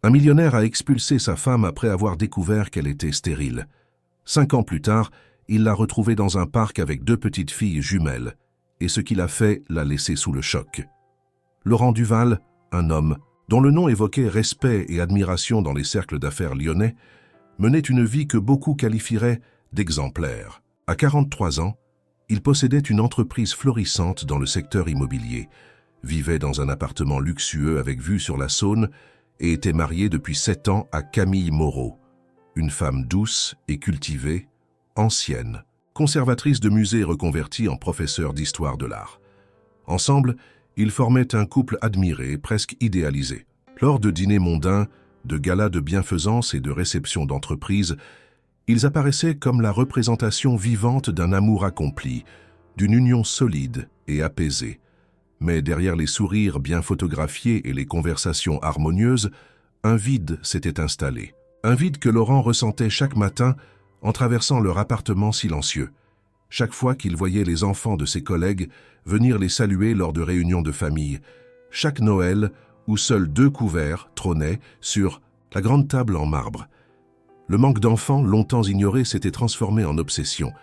Un millionnaire a expulsé sa femme après avoir découvert qu'elle était stérile. 5 ans plus tard, il l'a retrouvée dans un parc avec 2 petites filles jumelles, et ce qu'il a fait l'a laissé sous le choc. Laurent Duval, un homme dont le nom évoquait respect et admiration dans les cercles d'affaires lyonnais, menait une vie que beaucoup qualifieraient d'exemplaire. À 43 ans, il possédait une entreprise florissante dans le secteur immobilier, vivait dans un appartement luxueux avec vue sur la Saône et était marié depuis 7 ans à Camille Moreau, une femme douce et cultivée, ancienne, conservatrice de musée reconvertie en professeur d'histoire de l'art. Ensemble, ils formaient un couple admiré, presque idéalisé. Lors de dîners mondains, de galas de bienfaisance et de réceptions d'entreprise, ils apparaissaient comme la représentation vivante d'un amour accompli, d'une union solide et apaisée. Mais derrière les sourires bien photographiés et les conversations harmonieuses, un vide s'était installé. Un vide que Laurent ressentait chaque matin en traversant leur appartement silencieux. Chaque fois qu'il voyait les enfants de ses collègues venir les saluer lors de réunions de famille, chaque Noël où seuls 2 couverts trônaient sur la grande table en marbre. Le manque d'enfants, longtemps ignoré, s'était transformé en obsession.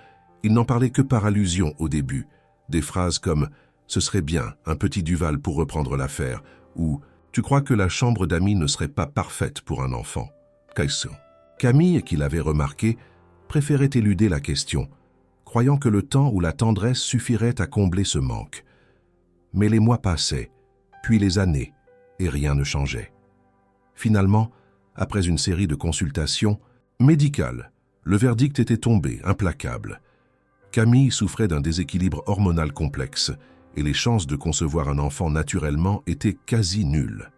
Il n'en parlait que par allusion au début. Des phrases comme « ce serait bien, un petit Duval pour reprendre l'affaire » ou « tu crois que la chambre d'amis ne serait pas parfaite pour un enfant ?» Camille, qui l'avait remarqué, préférait éluder la question, croyant que le temps ou la tendresse suffirait à combler ce manque. Mais les mois passaient, puis les années, et rien ne changeait. Finalement, après une série de consultations médicales, le verdict était tombé, implacable. Camille souffrait d'un déséquilibre hormonal complexe, et les chances de concevoir un enfant naturellement étaient quasi nulles.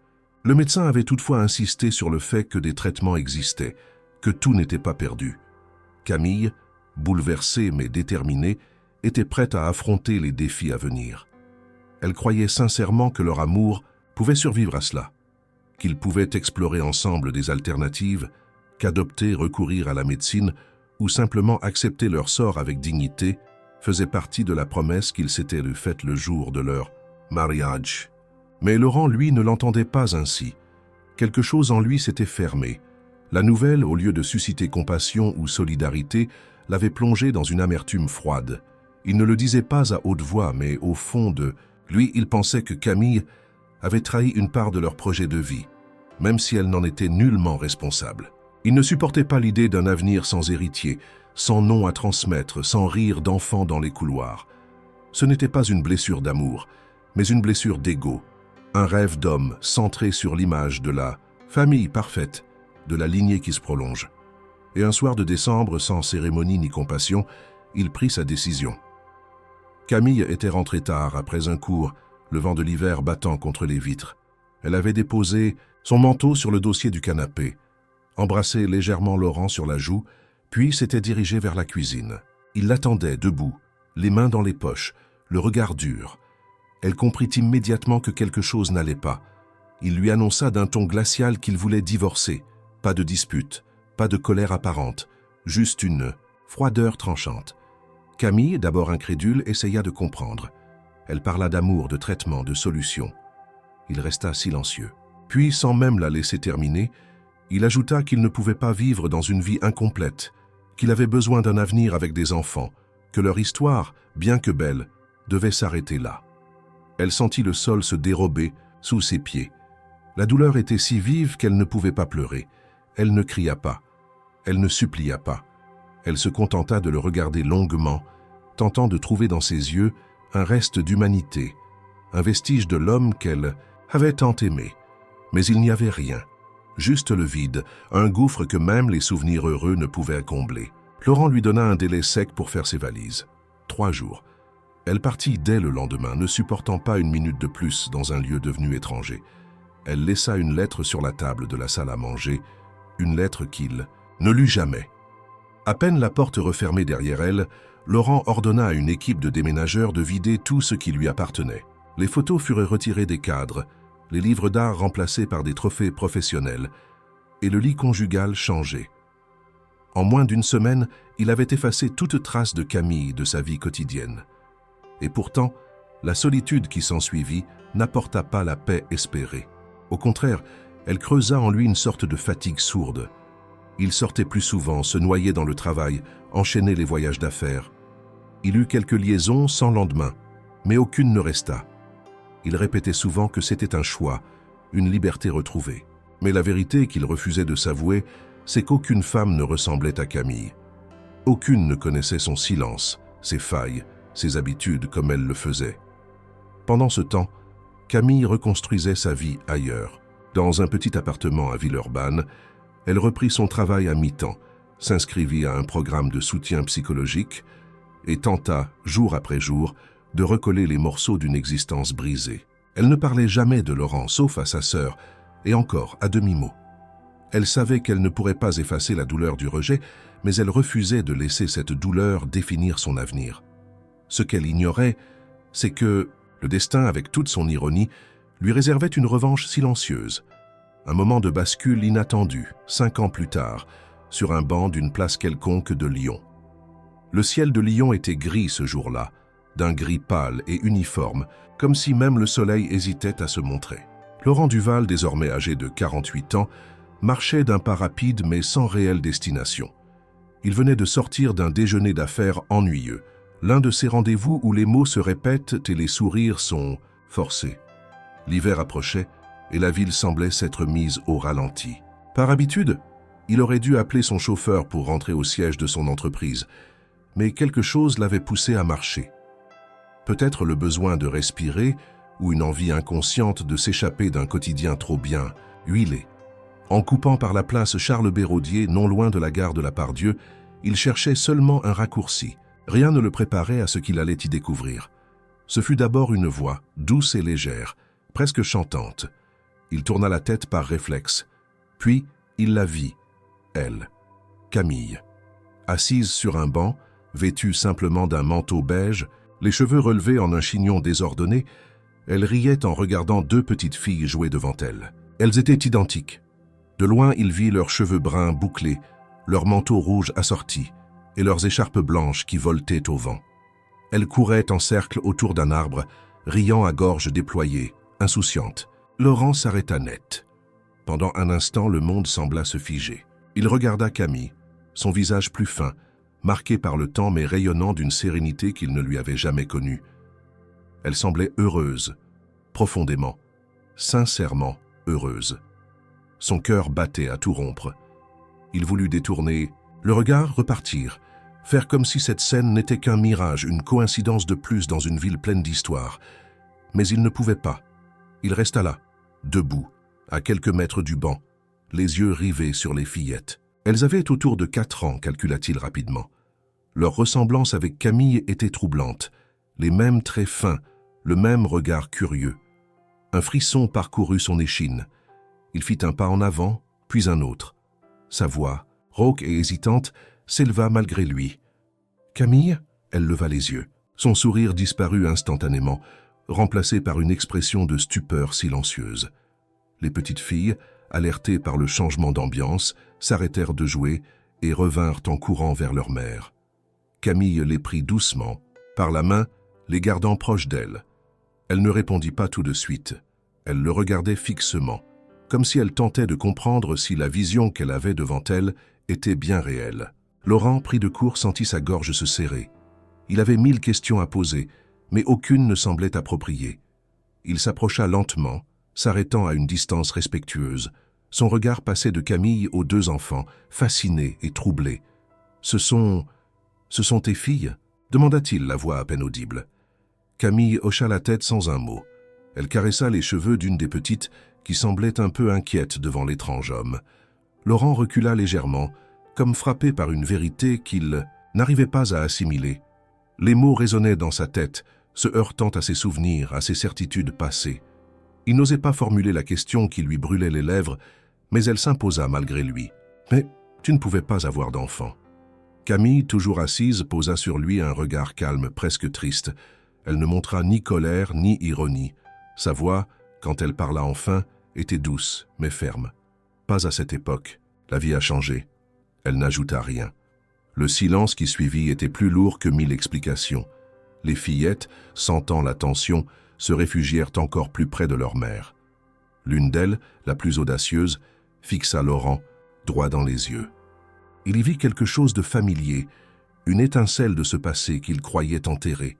Le médecin avait toutefois insisté sur le fait que des traitements existaient, que tout n'était pas perdu. Camille, bouleversée mais déterminée, était prête à affronter les défis à venir. Elle croyait sincèrement que leur amour pouvait survivre à cela, qu'ils pouvaient explorer ensemble des alternatives, qu'adopter, recourir à la médecine ou simplement accepter leur sort avec dignité faisait partie de la promesse qu'ils s'étaient faite le jour de leur mariage. Mais Laurent, lui, ne l'entendait pas ainsi. Quelque chose en lui s'était fermé. La nouvelle, au lieu de susciter compassion ou solidarité, l'avait plongé dans une amertume froide. Il ne le disait pas à haute voix, mais au fond de lui, il pensait que Camille avait trahi une part de leur projet de vie, même si elle n'en était nullement responsable. Il ne supportait pas l'idée d'un avenir sans héritier, sans nom à transmettre, sans rire d'enfants dans les couloirs. Ce n'était pas une blessure d'amour, mais une blessure d'ego, un rêve d'homme centré sur l'image de la famille parfaite, de la lignée qui se prolonge. Et un soir de décembre, sans cérémonie ni compassion, il prit sa décision. Camille était rentrée tard après un cours, le vent de l'hiver battant contre les vitres. Elle avait déposé son manteau sur le dossier du canapé, embrassé légèrement Laurent sur la joue, puis s'était dirigée vers la cuisine. Il l'attendait debout, les mains dans les poches, le regard dur. Elle comprit immédiatement que quelque chose n'allait pas. Il lui annonça d'un ton glacial qu'il voulait divorcer. Pas de dispute, pas de colère apparente, juste une froideur tranchante. Camille, d'abord incrédule, essaya de comprendre. Elle parla d'amour, de traitement, de solution. Il resta silencieux. Puis, sans même la laisser terminer, il ajouta qu'il ne pouvait pas vivre dans une vie incomplète, qu'il avait besoin d'un avenir avec des enfants, que leur histoire, bien que belle, devait s'arrêter là. Elle sentit le sol se dérober sous ses pieds. La douleur était si vive qu'elle ne pouvait pas pleurer. Elle ne cria pas. Elle ne supplia pas. Elle se contenta de le regarder longuement, tentant de trouver dans ses yeux un reste d'humanité, un vestige de l'homme qu'elle avait tant aimé. Mais il n'y avait rien, juste le vide, un gouffre que même les souvenirs heureux ne pouvaient combler. Laurent lui donna un délai sec pour faire ses valises. 3 jours. Elle partit dès le lendemain, ne supportant pas une minute de plus dans un lieu devenu étranger. Elle laissa une lettre sur la table de la salle à manger, une lettre qu'il ne lut jamais. À peine la porte refermée derrière elle, Laurent ordonna à une équipe de déménageurs de vider tout ce qui lui appartenait. Les photos furent retirées des cadres, les livres d'art remplacés par des trophées professionnels, et le lit conjugal changé. En moins d'une semaine, il avait effacé toute trace de Camille de sa vie quotidienne. Et pourtant, la solitude qui s'ensuivit n'apporta pas la paix espérée. Au contraire, Elle creusa en lui une sorte de fatigue sourde. Il sortait plus souvent, se noyait dans le travail, enchaînait les voyages d'affaires. Il eut quelques liaisons sans lendemain, mais aucune ne resta. Il répétait souvent que c'était un choix, une liberté retrouvée. Mais la vérité qu'il refusait de s'avouer, c'est qu'aucune femme ne ressemblait à Camille. Aucune ne connaissait son silence, ses failles, ses habitudes comme elle le faisait. Pendant ce temps, Camille reconstruisait sa vie ailleurs. Dans un petit appartement à Villeurbanne, elle reprit son travail à mi-temps, s'inscrivit à un programme de soutien psychologique et tenta, jour après jour, de recoller les morceaux d'une existence brisée. Elle ne parlait jamais de Laurent, sauf à sa sœur, et encore à demi-mot. Elle savait qu'elle ne pourrait pas effacer la douleur du rejet, mais elle refusait de laisser cette douleur définir son avenir. Ce qu'elle ignorait, c'est que le destin, avec toute son ironie, lui réservait une revanche silencieuse. Un moment de bascule inattendu, 5 ans plus tard, sur un banc d'une place quelconque de Lyon. Le ciel de Lyon était gris ce jour-là, d'un gris pâle et uniforme, comme si même le soleil hésitait à se montrer. Laurent Duval, désormais âgé de 48 ans, marchait d'un pas rapide mais sans réelle destination. Il venait de sortir d'un déjeuner d'affaires ennuyeux, l'un de ces rendez-vous où les mots se répètent et les sourires sont forcés. L'hiver approchait et la ville semblait s'être mise au ralenti. Par habitude, il aurait dû appeler son chauffeur pour rentrer au siège de son entreprise, mais quelque chose l'avait poussé à marcher. Peut-être le besoin de respirer ou une envie inconsciente de s'échapper d'un quotidien trop bien huilé. En coupant par la place Charles-Béraudier, non loin de la gare de la Part-Dieu, il cherchait seulement un raccourci. Rien ne le préparait à ce qu'il allait y découvrir. Ce fut d'abord une voix, douce et légère, presque chantante. Il tourna la tête par réflexe. Puis, il la vit, elle, Camille. Assise sur un banc, vêtue simplement d'un manteau beige, les cheveux relevés en un chignon désordonné, elle riait en regardant 2 petites filles jouer devant elle. Elles étaient identiques. De loin, il vit leurs cheveux bruns bouclés, leurs manteaux rouges assortis et leurs écharpes blanches qui voletaient au vent. Elles couraient en cercle autour d'un arbre, riant à gorge déployée, insouciantes. Laurent s'arrêta net. Pendant un instant, le monde sembla se figer. Il regarda Camille, son visage plus fin, marqué par le temps mais rayonnant d'une sérénité qu'il ne lui avait jamais connue. Elle semblait heureuse, profondément, sincèrement heureuse. Son cœur battait à tout rompre. Il voulut détourner, le regard repartir, faire comme si cette scène n'était qu'un mirage, une coïncidence de plus dans une ville pleine d'histoire. Mais il ne pouvait pas. Il resta là, debout, à quelques mètres du banc, les yeux rivés sur les fillettes. Elles avaient autour de 4 ans, calcula-t-il rapidement. Leur ressemblance avec Camille était troublante, les mêmes traits fins, le même regard curieux. Un frisson parcourut son échine. Il fit un pas en avant, puis un autre. Sa voix, rauque et hésitante, s'éleva malgré lui. « Camille ?» Elle leva les yeux. Son sourire disparut instantanément, remplacé par une expression de stupeur silencieuse. Les petites filles, alertées par le changement d'ambiance, s'arrêtèrent de jouer et revinrent en courant vers leur mère. Camille les prit doucement, par la main, les gardant proches d'elle. Elle ne répondit pas tout de suite. Elle le regardait fixement, comme si elle tentait de comprendre si la vision qu'elle avait devant elle était bien réelle. Laurent, pris de court, sentit sa gorge se serrer. Il avait 1000 questions à poser, mais aucune ne semblait appropriée. Il s'approcha lentement, s'arrêtant à une distance respectueuse. Son regard passait de Camille aux 2 enfants, fascinés et troublés. « Ce sont tes filles ?» demanda-t-il, la voix à peine audible. Camille hocha la tête sans un mot. Elle caressa les cheveux d'une des petites qui semblait un peu inquiète devant l'étrange homme. Laurent recula légèrement, comme frappé par une vérité qu'il n'arrivait pas à assimiler. Les mots résonnaient dans sa tête, se heurtant à ses souvenirs, à ses certitudes passées. Il n'osait pas formuler la question qui lui brûlait les lèvres, mais elle s'imposa malgré lui. « Mais tu ne pouvais pas avoir d'enfant. » Camille, toujours assise, posa sur lui un regard calme, presque triste. Elle ne montra ni colère ni ironie. Sa voix, quand elle parla enfin, était douce, mais ferme. Pas à cette époque. La vie a changé. Elle n'ajouta rien. Le silence qui suivit était plus lourd que 1000 explications. Les fillettes, sentant la tension, se réfugièrent encore plus près de leur mère. L'une d'elles, la plus audacieuse, fixa Laurent droit dans les yeux. Il y vit quelque chose de familier, une étincelle de ce passé qu'il croyait enterré.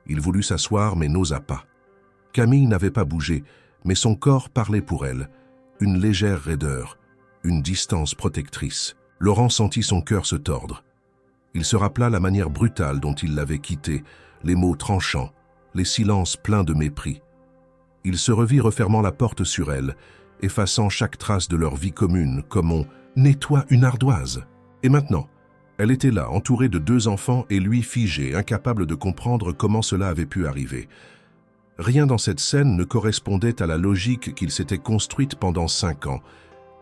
Il voulut s'asseoir mais n'osa pas. Camille n'avait pas bougé, mais son corps parlait pour elle, une légère raideur, une distance protectrice. Laurent sentit son cœur se tordre. Il se rappela la manière brutale dont il l'avait quittée, les mots tranchants, les silences pleins de mépris. Il se revit refermant la porte sur elle, effaçant chaque trace de leur vie commune, comme on nettoie une ardoise. Et maintenant, elle était là, entourée de 2 enfants et lui figé, incapable de comprendre comment cela avait pu arriver. Rien dans cette scène ne correspondait à la logique qu'il s'était construite pendant 5 ans.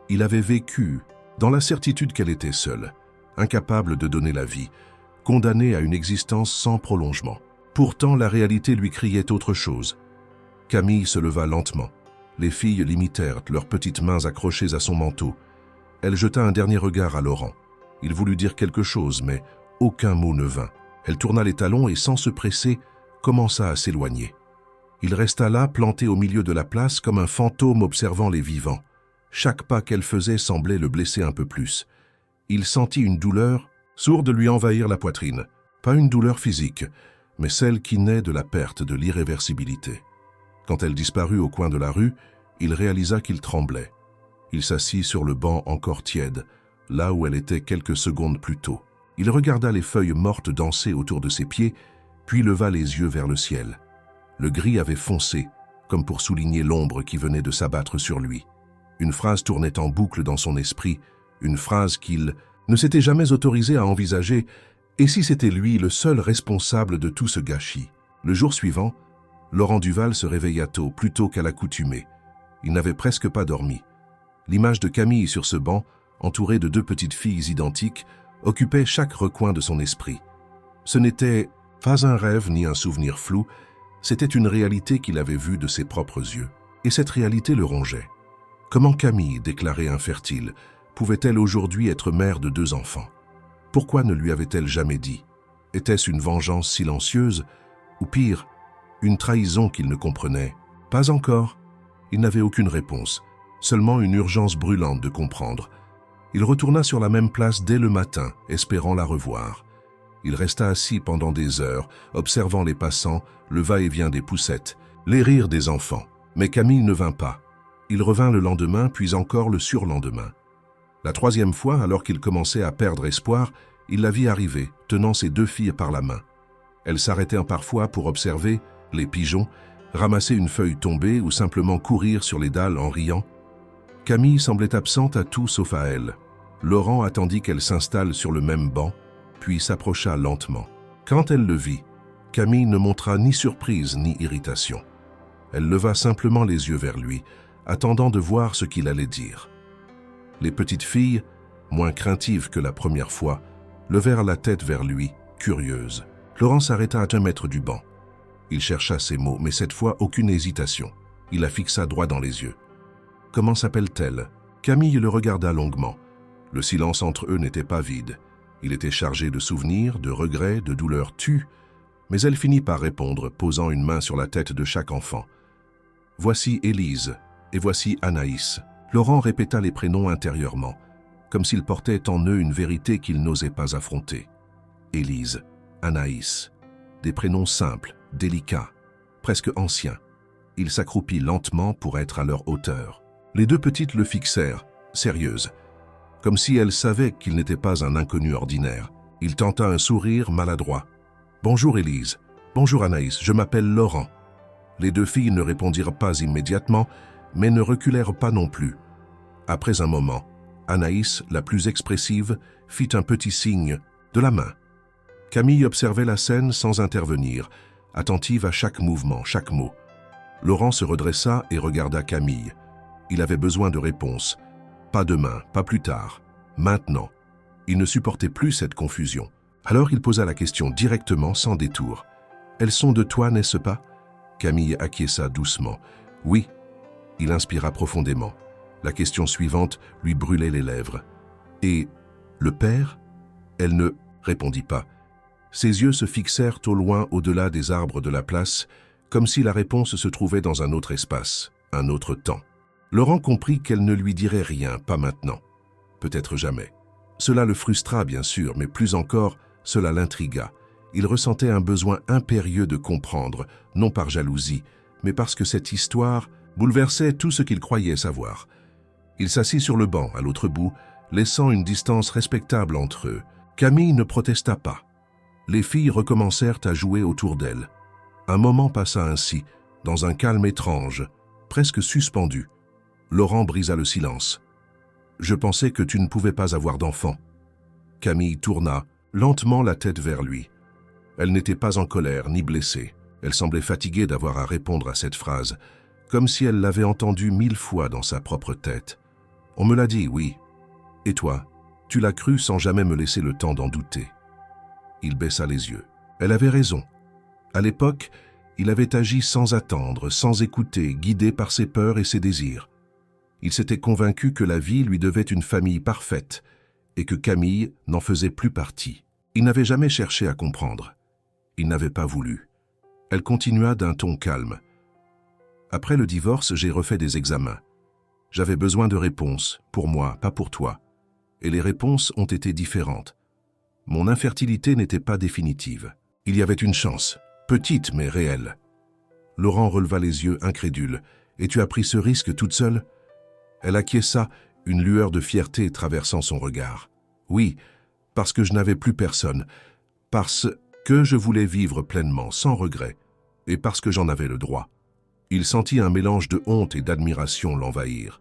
Il avait vécu dans la certitude qu'elle était seule, incapable de donner la vie, condamnée à une existence sans prolongement. Pourtant, la réalité lui criait autre chose. Camille se leva lentement. Les filles l'imitèrent, leurs petites mains accrochées à son manteau. Elle jeta un dernier regard à Laurent. Il voulut dire quelque chose, mais aucun mot ne vint. Elle tourna les talons et, sans se presser, commença à s'éloigner. Il resta là, planté au milieu de la place, comme un fantôme observant les vivants. Chaque pas qu'elle faisait semblait le blesser un peu plus. Il sentit une douleur sourde lui envahir la poitrine. Pas une douleur physique, mais celle qui naît de la perte de l'irréversibilité. Quand elle disparut au coin de la rue, il réalisa qu'il tremblait. Il s'assit sur le banc encore tiède, là où elle était quelques secondes plus tôt. Il regarda les feuilles mortes danser autour de ses pieds, puis leva les yeux vers le ciel. Le gris avait foncé, comme pour souligner l'ombre qui venait de s'abattre sur lui. Une phrase tournait en boucle dans son esprit, une phrase qu'il ne s'était jamais autorisé à envisager, et si c'était lui le seul responsable de tout ce gâchis. Le jour suivant, Laurent Duval se réveilla tôt, plus tôt qu'à l'accoutumée. Il n'avait presque pas dormi. L'image de Camille sur ce banc, entourée de 2 petites filles identiques, occupait chaque recoin de son esprit. Ce n'était pas un rêve ni un souvenir flou, c'était une réalité qu'il avait vue de ses propres yeux. Et cette réalité le rongeait. Comment Camille, déclarée infertile, pouvait-elle aujourd'hui être mère de 2 enfants? Pourquoi ne lui avait-elle jamais dit? Était-ce une vengeance silencieuse, ou pire, une trahison qu'il ne comprenait? Pas encore. Il n'avait aucune réponse, seulement une urgence brûlante de comprendre. Il retourna sur la même place dès le matin, espérant la revoir. Il resta assis pendant des heures, observant les passants, le va-et-vient des poussettes, les rires des enfants. Mais Camille ne vint pas. Il revint le lendemain, puis encore le surlendemain. La 3e fois, alors qu'il commençait à perdre espoir, il la vit arriver, tenant ses 2 filles par la main. Elle s'arrêtait parfois pour observer les pigeons, ramasser une feuille tombée ou simplement courir sur les dalles en riant. Camille semblait absente à tout sauf à elle. Laurent attendit qu'elle s'installe sur le même banc, puis s'approcha lentement. Quand elle le vit, Camille ne montra ni surprise ni irritation. Elle leva simplement les yeux vers lui, attendant de voir ce qu'il allait dire. Les petites filles, moins craintives que la première fois, levèrent la tête vers lui, curieuses. Laurent s'arrêta à 1 mètre du banc. Il chercha ses mots, mais cette fois aucune hésitation. Il la fixa droit dans les yeux. « Comment s'appelle-t-elle » Camille le regarda longuement. Le silence entre eux n'était pas vide. Il était chargé de souvenirs, de regrets, de douleurs tues, mais elle finit par répondre, posant une main sur la tête de chaque enfant. « Voici Élise, et voici Anaïs. » Laurent répéta les prénoms intérieurement, comme s'il portait en eux une vérité qu'il n'osait pas affronter. Élise, Anaïs, des prénoms simples, délicats, presque anciens. Il s'accroupit lentement pour être à leur hauteur. Les 2 petites le fixèrent, sérieuses, comme si elles savaient qu'il n'était pas un inconnu ordinaire. Il tenta un sourire maladroit. « Bonjour Élise, bonjour Anaïs, je m'appelle Laurent. » Les 2 filles ne répondirent pas immédiatement, mais ne reculèrent pas non plus. Après un moment, Anaïs, la plus expressive, fit un petit signe de la main. Camille observait la scène sans intervenir, attentive à chaque mouvement, chaque mot. Laurent se redressa et regarda Camille. Il avait besoin de réponses. Pas demain, pas plus tard, maintenant. Il ne supportait plus cette confusion. Alors il posa la question directement, sans détour. « Elles sont de toi, n'est-ce pas » Camille acquiesça doucement. « Oui. » Il inspira profondément. La question suivante lui brûlait les lèvres. « Et le père » Elle ne répondit pas. Ses yeux se fixèrent au loin au-delà des arbres de la place, comme si la réponse se trouvait dans un autre espace, un autre temps. Laurent comprit qu'elle ne lui dirait rien, pas maintenant, peut-être jamais. Cela le frustra bien sûr, mais plus encore, cela l'intrigua. Il ressentait un besoin impérieux de comprendre, non par jalousie, mais parce que cette histoire bouleversait tout ce qu'il croyait savoir. Il s'assit sur le banc, à l'autre bout, laissant une distance respectable entre eux. Camille ne protesta pas. Les filles recommencèrent à jouer autour d'elle. Un moment passa ainsi, dans un calme étrange, presque suspendu. Laurent brisa le silence. « Je pensais que tu ne pouvais pas avoir d'enfant. » Camille tourna lentement la tête vers lui. Elle n'était pas en colère ni blessée. Elle semblait fatiguée d'avoir à répondre à cette phrase, comme si elle l'avait entendue 1000 fois dans sa propre tête. « On me l'a dit, oui. Et toi, tu l'as cru sans jamais me laisser le temps d'en douter. » Il baissa les yeux. Elle avait raison. À l'époque, il avait agi sans attendre, sans écouter, guidé par ses peurs et ses désirs. Il s'était convaincu que la vie lui devait une famille parfaite et que Camille n'en faisait plus partie. Il n'avait jamais cherché à comprendre. Il n'avait pas voulu. Elle continua d'un ton calme. « Après le divorce, j'ai refait des examens. J'avais besoin de réponses, pour moi, pas pour toi. Et les réponses ont été différentes. Mon infertilité n'était pas définitive. Il y avait une chance, petite mais réelle. » Laurent releva les yeux incrédule. « Et tu as pris ce risque toute seule ?» Elle acquiesça, une lueur de fierté traversant son regard. « Oui, parce que je n'avais plus personne, parce que je voulais vivre pleinement, sans regret, et parce que j'en avais le droit. » Il sentit un mélange de honte et d'admiration l'envahir.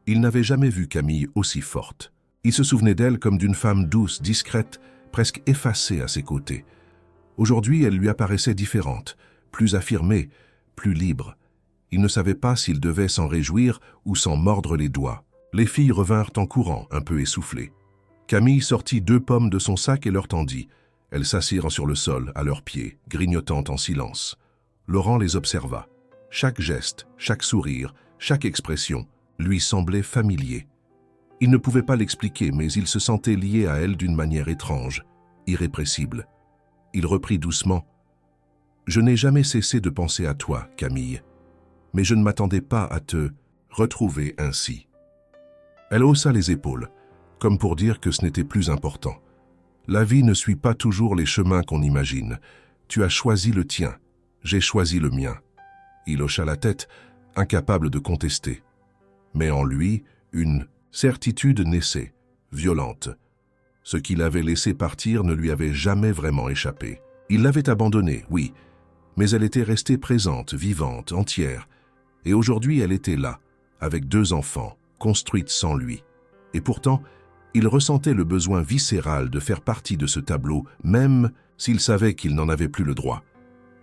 Il n'avait jamais vu Camille aussi forte. Il se souvenait d'elle comme d'une femme douce, discrète, presque effacée à ses côtés. Aujourd'hui, elle lui apparaissait différente, plus affirmée, plus libre. Il ne savait pas s'il devait s'en réjouir ou s'en mordre les doigts. Les filles revinrent en courant, un peu essoufflées. Camille sortit 2 pommes de son sac et leur tendit. Elles s'assirent sur le sol, à leurs pieds, grignotant en silence. Laurent les observa. Chaque geste, chaque sourire, chaque expression lui semblait familier. Il ne pouvait pas l'expliquer, mais il se sentait lié à elle d'une manière étrange, irrépressible. Il reprit doucement. « Je n'ai jamais cessé de penser à toi, Camille, mais je ne m'attendais pas à te retrouver ainsi. » Elle haussa les épaules, comme pour dire que ce n'était plus important. « La vie ne suit pas toujours les chemins qu'on imagine. Tu as choisi le tien, j'ai choisi le mien. » Il hocha la tête, incapable de contester. Mais en lui, une certitude naissait, violente. Ce qu'il avait laissé partir ne lui avait jamais vraiment échappé. Il l'avait abandonnée, oui, mais elle était restée présente, vivante, entière. Et aujourd'hui, elle était là, avec 2 enfants, construite sans lui. Et pourtant, il ressentait le besoin viscéral de faire partie de ce tableau, même s'il savait qu'il n'en avait plus le droit.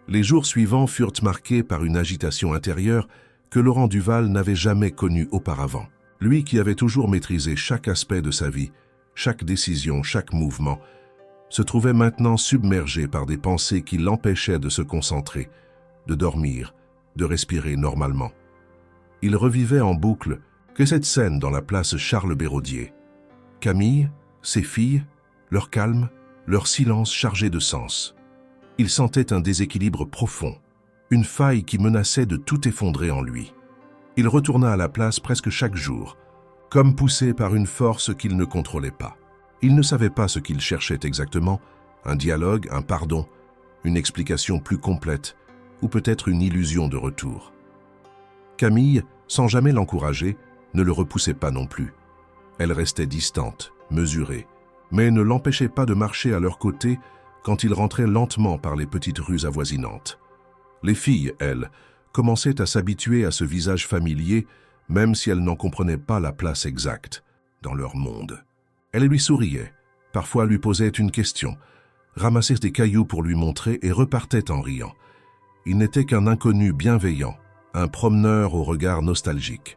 Les jours suivants furent marqués par une agitation intérieure que Laurent Duval n'avait jamais connue auparavant. Lui qui avait toujours maîtrisé chaque aspect de sa vie, chaque décision, chaque mouvement, se trouvait maintenant submergé par des pensées qui l'empêchaient de se concentrer, de dormir, de respirer normalement. Il revivait en boucle que cette scène dans la place Charles-Béraudier. Camille, ses filles, leur calme, leur silence chargé de sens. Il sentait un déséquilibre profond, une faille qui menaçait de tout effondrer en lui. Il retourna à la place presque chaque jour, comme poussé par une force qu'il ne contrôlait pas. Il ne savait pas ce qu'il cherchait exactement, un dialogue, un pardon, une explication plus complète, ou peut-être une illusion de retour. Camille, sans jamais l'encourager, ne le repoussait pas non plus. Elle restait distante, mesurée, mais ne l'empêchait pas de marcher à leur côté quand il rentrait lentement par les petites rues avoisinantes. Les filles, elles, commençaient à s'habituer à ce visage familier, même si elles n'en comprenaient pas la place exacte dans leur monde. Elle lui souriait, parfois lui posait une question, ramassait des cailloux pour lui montrer et repartait en riant. Il n'était qu'un inconnu bienveillant, un promeneur au regard nostalgique.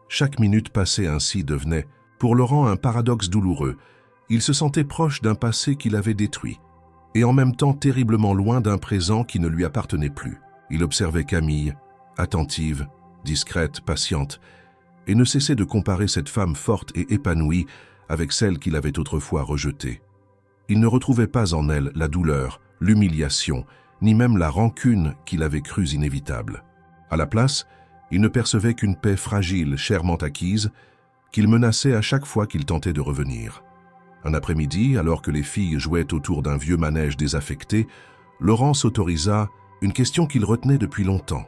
Chaque minute passée ainsi devenait, pour Laurent, un paradoxe douloureux. Il se sentait proche d'un passé qu'il avait détruit, et en même temps terriblement loin d'un présent qui ne lui appartenait plus. Il observait Camille, attentive, discrète, patiente, et ne cessait de comparer cette femme forte et épanouie avec celle qu'il avait autrefois rejetée. Il ne retrouvait pas en elle la douleur, l'humiliation, ni même la rancune qu'il avait crue inévitable. À la place, Il ne percevait qu'une paix fragile, chèrement acquise, qu'il menaçait à chaque fois qu'il tentait de revenir. Un après-midi, alors que les filles jouaient autour d'un vieux manège désaffecté, Laurent s'autorisa une question qu'il retenait depuis longtemps.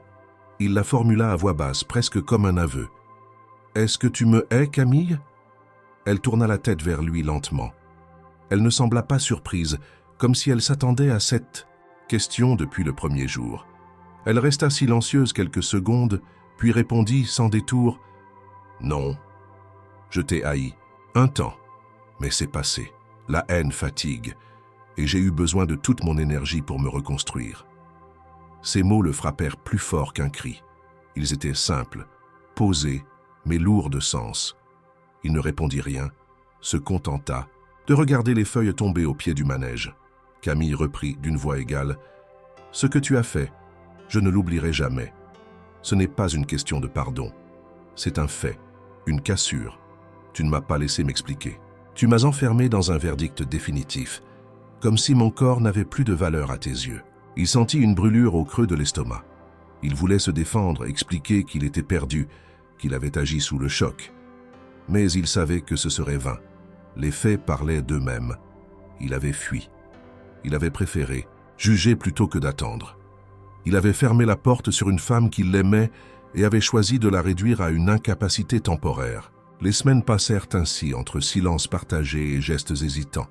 Il la formula à voix basse, presque comme un aveu. « Est-ce que tu me hais, Camille ?» Elle tourna la tête vers lui lentement. Elle ne sembla pas surprise, comme si elle s'attendait à cette question depuis le premier jour. Elle resta silencieuse quelques secondes, puis répondit sans détour « Non, je t'ai haï. Un temps. Mais c'est passé. La haine fatigue, et j'ai eu besoin de toute mon énergie pour me reconstruire. » Ces mots le frappèrent plus fort qu'un cri. Ils étaient simples, posés, mais lourds de sens. Il ne répondit rien, se contenta de regarder les feuilles tomber au pied du manège. Camille reprit d'une voix égale « Ce que tu as fait, je ne l'oublierai jamais. Ce n'est pas une question de pardon. C'est un fait, une cassure. Tu ne m'as pas laissé m'expliquer. Tu m'as enfermé dans un verdict définitif, comme si mon corps n'avait plus de valeur à tes yeux. » Il sentit une brûlure au creux de l'estomac. Il voulait se défendre, expliquer qu'il était perdu, qu'il avait agi sous le choc. Mais il savait que ce serait vain. Les faits parlaient d'eux-mêmes. Il avait fui. Il avait préféré juger plutôt que d'attendre. Il avait fermé la porte sur une femme qu'il aimait et avait choisi de la réduire à une incapacité temporaire. Les semaines passèrent ainsi, entre silence partagé et gestes hésitants.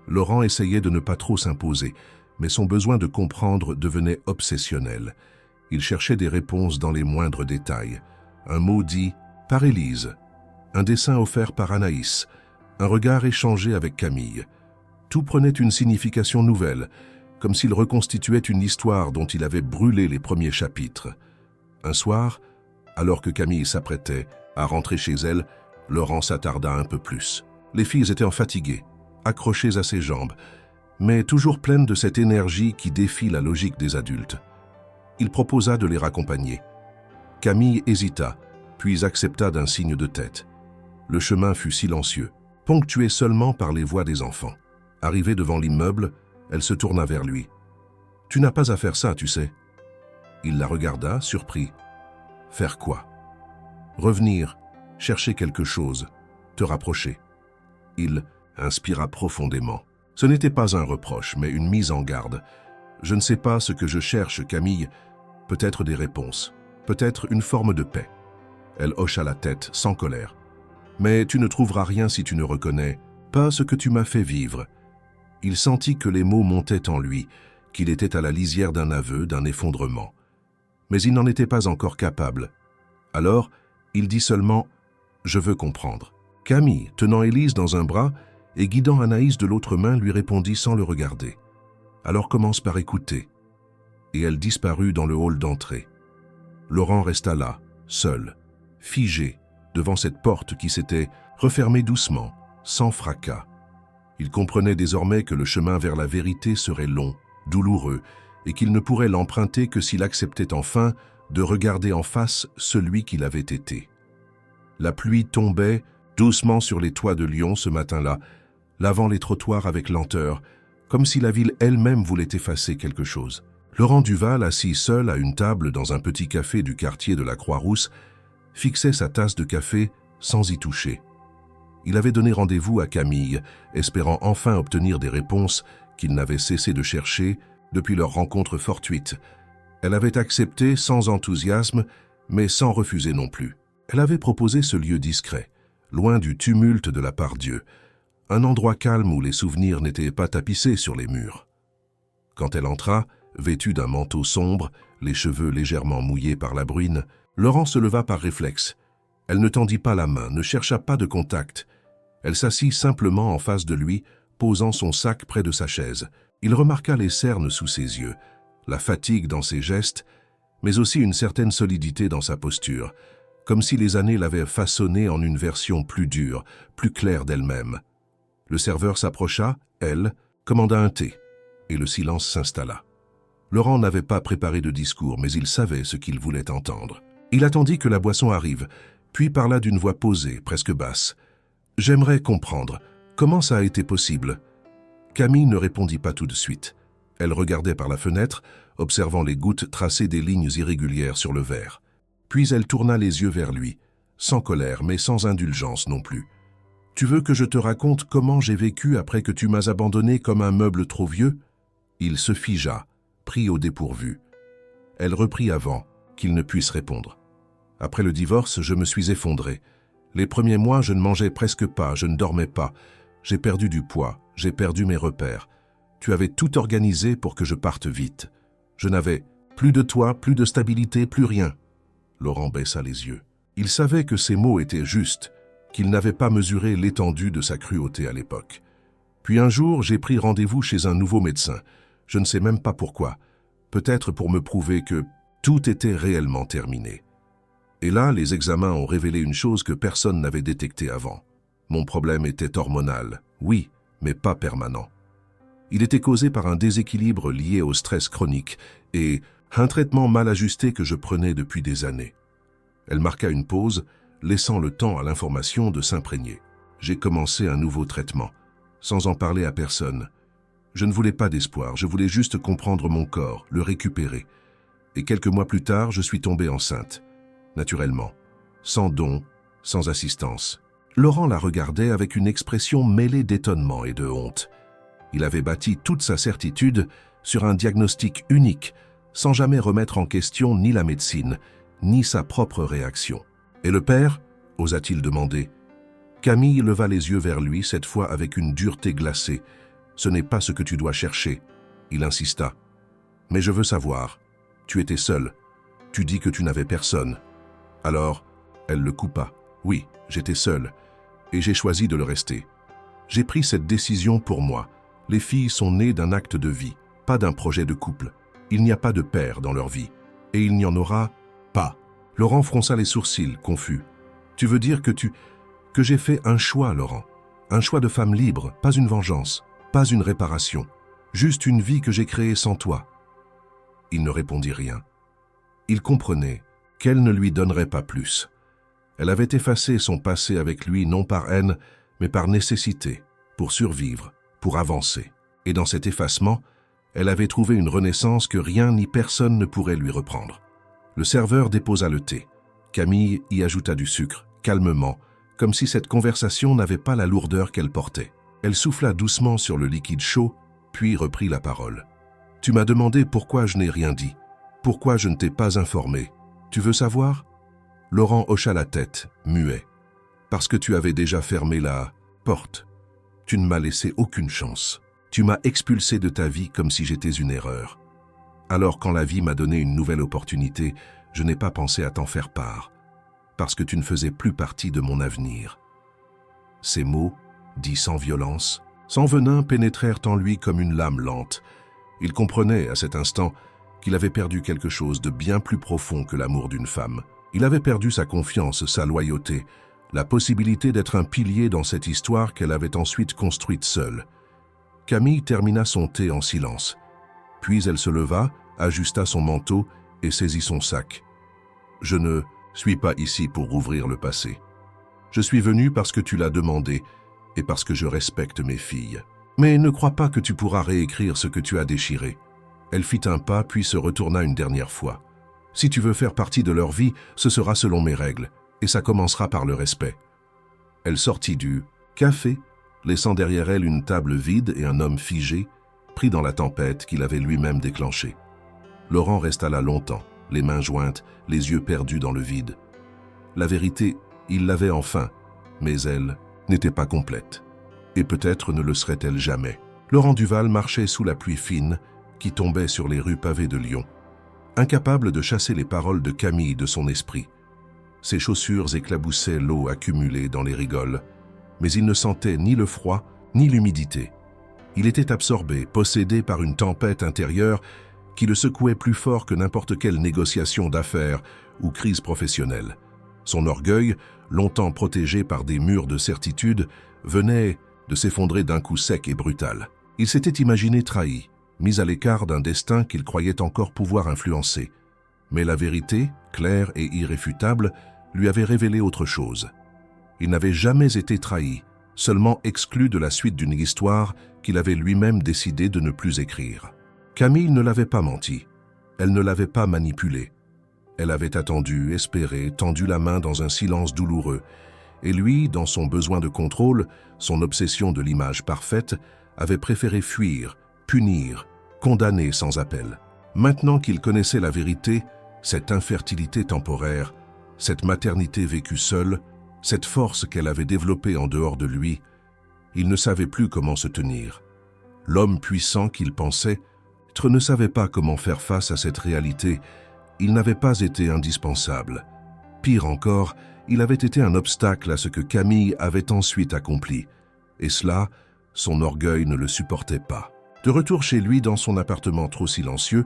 Laurent essayait de ne pas trop s'imposer, mais son besoin de comprendre devenait obsessionnel. Il cherchait des réponses dans les moindres détails. Un mot dit par Élise, un dessin offert par Anaïs, un regard échangé avec Camille. Tout prenait une signification nouvelle, comme s'il reconstituait une histoire dont il avait brûlé les premiers chapitres. Un soir, alors que Camille s'apprêtait à rentrer chez elle, Laurent s'attarda un peu plus. Les filles étaient fatiguées, accrochées à ses jambes, mais toujours pleines de cette énergie qui défie la logique des adultes. Il proposa de les raccompagner. Camille hésita, puis accepta d'un signe de tête. Le chemin fut silencieux, ponctué seulement par les voix des enfants. Arrivée devant l'immeuble, elle se tourna vers lui. « Tu n'as pas à faire ça, tu sais. » Il la regarda, surpris. « Faire quoi ?»« Revenir, chercher quelque chose, te rapprocher. » Il inspira profondément. Ce n'était pas un reproche, mais une mise en garde. « Je ne sais pas ce que je cherche, Camille. Peut-être des réponses, peut-être une forme de paix. » Elle hocha la tête, sans colère. « Mais tu ne trouveras rien si tu ne reconnais pas ce que tu m'as fait vivre. » Il sentit que les mots montaient en lui, qu'il était à la lisière d'un aveu, d'un effondrement. Mais il n'en était pas encore capable. Alors, il dit seulement « Je veux comprendre. » Camille, tenant Élise dans un bras et guidant Anaïs de l'autre main, lui répondit sans le regarder. « Alors commence par écouter. » Et elle disparut dans le hall d'entrée. Laurent resta là, seul, figé, devant cette porte qui s'était refermée doucement, sans fracas. Il comprenait désormais que le chemin vers la vérité serait long, douloureux, et qu'il ne pourrait l'emprunter que s'il acceptait enfin de regarder en face celui qu'il avait été. La pluie tombait doucement sur les toits de Lyon ce matin-là, lavant les trottoirs avec lenteur, comme si la ville elle-même voulait effacer quelque chose. Laurent Duval, assis seul à une table dans un petit café du quartier de la Croix-Rousse, fixait sa tasse de café sans y toucher. Il avait donné rendez-vous à Camille, espérant enfin obtenir des réponses qu'il n'avait cessé de chercher depuis leur rencontre fortuite. Elle avait accepté sans enthousiasme, mais sans refuser non plus. Elle avait proposé ce lieu discret, loin du tumulte de la part-Dieu, un endroit calme où les souvenirs n'étaient pas tapissés sur les murs. Quand elle entra, vêtue d'un manteau sombre, les cheveux légèrement mouillés par la bruine, Laurent se leva par réflexe. Elle ne tendit pas la main, ne chercha pas de contact. Elle s'assit simplement en face de lui, posant son sac près de sa chaise. Il remarqua les cernes sous ses yeux, la fatigue dans ses gestes, mais aussi une certaine solidité dans sa posture, comme si les années l'avaient façonnée en une version plus dure, plus claire d'elle-même. Le serveur s'approcha, elle, commanda un thé, et le silence s'installa. Laurent n'avait pas préparé de discours, mais il savait ce qu'il voulait entendre. Il attendit que la boisson arrive, puis parla d'une voix posée, presque basse. « J'aimerais comprendre. Comment ça a été possible ?» Camille ne répondit pas tout de suite. Elle regardait par la fenêtre, observant les gouttes tracer des lignes irrégulières sur le verre. Puis elle tourna les yeux vers lui, sans colère mais sans indulgence non plus. « Tu veux que je te raconte comment j'ai vécu après que tu m'as abandonné comme un meuble trop vieux ?» Il se figea, pris au dépourvu. Elle reprit avant qu'il ne puisse répondre. « Après le divorce, je me suis effondré. Les premiers mois, je ne mangeais presque pas, je ne dormais pas. J'ai perdu du poids, j'ai perdu mes repères. Tu avais tout organisé pour que je parte vite. Je n'avais plus de toi, plus de stabilité, plus rien. » Laurent baissa les yeux. Il savait que ces mots étaient justes, qu'il n'avait pas mesuré l'étendue de sa cruauté à l'époque. Puis un jour, j'ai pris rendez-vous chez un nouveau médecin. Je ne sais même pas pourquoi. Peut-être pour me prouver que tout était réellement terminé. Et là, les examens ont révélé une chose que personne n'avait détectée avant. Mon problème était hormonal, oui, mais pas permanent. Il était causé par un déséquilibre lié au stress chronique et un traitement mal ajusté que je prenais depuis des années. Elle marqua une pause, laissant le temps à l'information de s'imprégner. J'ai commencé un nouveau traitement, sans en parler à personne. Je ne voulais pas d'espoir, je voulais juste comprendre mon corps, le récupérer. Et quelques mois plus tard, je suis tombée enceinte. Naturellement, sans don, sans assistance. Laurent la regardait avec une expression mêlée d'étonnement et de honte. Il avait bâti toute sa certitude sur un diagnostic unique, sans jamais remettre en question ni la médecine, ni sa propre réaction. « Et le père ?» osa-t-il demander. Camille leva les yeux vers lui, cette fois avec une dureté glacée. « Ce n'est pas ce que tu dois chercher. » Il insista. « Mais je veux savoir. Tu étais seule. Tu dis que tu n'avais personne. » Alors, elle le coupa. « Oui, j'étais seule. Et j'ai choisi de le rester. J'ai pris cette décision pour moi. Les filles sont nées d'un acte de vie, pas d'un projet de couple. Il n'y a pas de père dans leur vie. Et il n'y en aura pas. » Laurent fronça les sourcils, confus. « Tu veux dire que j'ai fait un choix, Laurent. Un choix de femme libre, pas une vengeance, pas une réparation. Juste une vie que j'ai créée sans toi. » Il ne répondit rien. Il comprenait qu'elle ne lui donnerait pas plus. Elle avait effacé son passé avec lui non par haine, mais par nécessité, pour survivre, pour avancer. Et dans cet effacement, elle avait trouvé une renaissance que rien ni personne ne pourrait lui reprendre. Le serveur déposa le thé. Camille y ajouta du sucre, calmement, comme si cette conversation n'avait pas la lourdeur qu'elle portait. Elle souffla doucement sur le liquide chaud, puis reprit la parole. « Tu m'as demandé pourquoi je n'ai rien dit, pourquoi je ne t'ai pas informé. Tu veux savoir ?» Laurent hocha la tête, muet. « Parce que tu avais déjà fermé la porte. Tu ne m'as laissé aucune chance. Tu m'as expulsé de ta vie comme si j'étais une erreur. Alors quand la vie m'a donné une nouvelle opportunité, je n'ai pas pensé à t'en faire part, parce que tu ne faisais plus partie de mon avenir. » Ces mots, dits sans violence, sans venin, pénétrèrent en lui comme une lame lente. Il comprenait à cet instant qu'il avait perdu quelque chose de bien plus profond que l'amour d'une femme. Il avait perdu sa confiance, sa loyauté, la possibilité d'être un pilier dans cette histoire qu'elle avait ensuite construite seule. Camille termina son thé en silence. Puis elle se leva, ajusta son manteau et saisit son sac. « Je ne suis pas ici pour rouvrir le passé. Je suis venu parce que tu l'as demandé et parce que je respecte mes filles. Mais ne crois pas que tu pourras réécrire ce que tu as déchiré. » Elle fit un pas puis se retourna une dernière fois. « Si tu veux faire partie de leur vie, ce sera selon mes règles, et ça commencera par le respect. » Elle sortit du café, laissant derrière elle une table vide et un homme figé, pris dans la tempête qu'il avait lui-même déclenchée. Laurent resta là longtemps, les mains jointes, les yeux perdus dans le vide. La vérité, il l'avait enfin, mais elle n'était pas complète. Et peut-être ne le serait-elle jamais. Laurent Duval marchait sous la pluie fine qui tombait sur les rues pavées de Lyon, incapable de chasser les paroles de Camille de son esprit. Ses chaussures éclaboussaient l'eau accumulée dans les rigoles, mais il ne sentait ni le froid ni l'humidité. Il était absorbé, possédé par une tempête intérieure qui le secouait plus fort que n'importe quelle négociation d'affaires ou crise professionnelle. Son orgueil, longtemps protégé par des murs de certitude, venait de s'effondrer d'un coup sec et brutal. Il s'était imaginé trahi, mis à l'écart d'un destin qu'il croyait encore pouvoir influencer. Mais la vérité, claire et irréfutable, lui avait révélé autre chose. Il n'avait jamais été trahi, seulement exclu de la suite d'une histoire qu'il avait lui-même décidé de ne plus écrire. Camille ne l'avait pas menti. Elle ne l'avait pas manipulé. Elle avait attendu, espéré, tendu la main dans un silence douloureux. Et lui, dans son besoin de contrôle, son obsession de l'image parfaite, avait préféré fuir, punir, condamner sans appel. Maintenant qu'il connaissait la vérité, cette infertilité temporaire, cette maternité vécue seule, cette force qu'elle avait développée en dehors de lui, il ne savait plus comment se tenir. L'homme puissant qu'il pensait ne savait pas comment faire face à cette réalité. Il n'avait pas été indispensable. Pire encore, il avait été un obstacle à ce que Camille avait ensuite accompli. Et cela, son orgueil ne le supportait pas. De retour chez lui dans son appartement trop silencieux,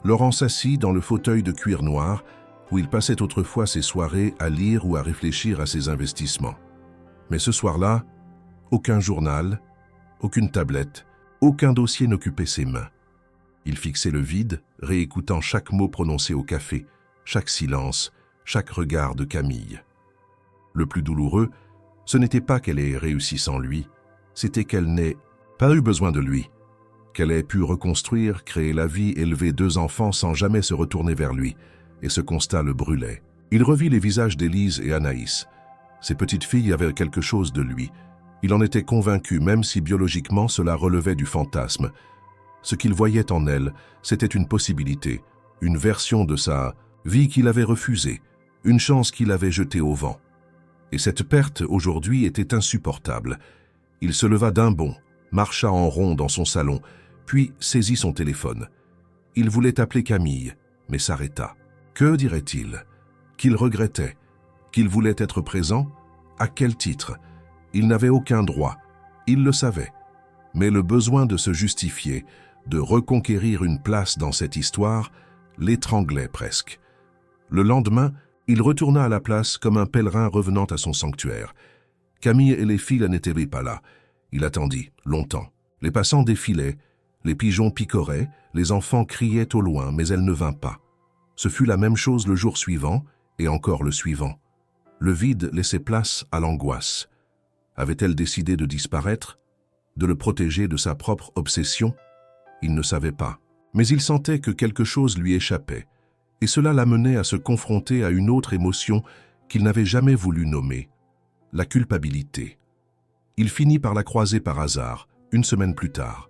Laurent s'assit dans le fauteuil de cuir noir où il passait autrefois ses soirées à lire ou à réfléchir à ses investissements. Mais ce soir-là, aucun journal, aucune tablette, aucun dossier n'occupait ses mains. Il fixait le vide, réécoutant chaque mot prononcé au café, chaque silence, chaque regard de Camille. Le plus douloureux, ce n'était pas qu'elle ait réussi sans lui, c'était qu'elle n'ait pas eu besoin de lui, qu'elle ait pu reconstruire, créer la vie, élever 2 enfants sans jamais se retourner vers lui, et ce constat le brûlait. Il revit les visages d'Élise et Anaïs. Ces petites filles avaient quelque chose de lui. Il en était convaincu, même si biologiquement cela relevait du fantasme. Ce qu'il voyait en elles, c'était une possibilité, une version de sa vie qu'il avait refusée, une chance qu'il avait jetée au vent. Et cette perte, aujourd'hui, était insupportable. Il se leva d'un bond, marcha en rond dans son salon, puis saisit son téléphone. Il voulait appeler Camille, mais s'arrêta. Que dirait-il? Qu'il regrettait? Qu'il voulait être présent? À quel titre? Il n'avait aucun droit. Il le savait. Mais le besoin de se justifier, de reconquérir une place dans cette histoire, l'étranglait presque. Le lendemain, il retourna à la place comme un pèlerin revenant à son sanctuaire. Camille et les filles n'étaient pas là. Il attendit, longtemps. Les passants défilaient, les pigeons picoraient, les enfants criaient au loin, mais elle ne vint pas. Ce fut la même chose le jour suivant, et encore le suivant. Le vide laissait place à l'angoisse. Avait-elle décidé de disparaître, de le protéger de sa propre obsession? Il ne savait pas. Mais il sentait que quelque chose lui échappait, et cela l'amenait à se confronter à une autre émotion qu'il n'avait jamais voulu nommer, la culpabilité. Il finit par la croiser par hasard, une semaine plus tard.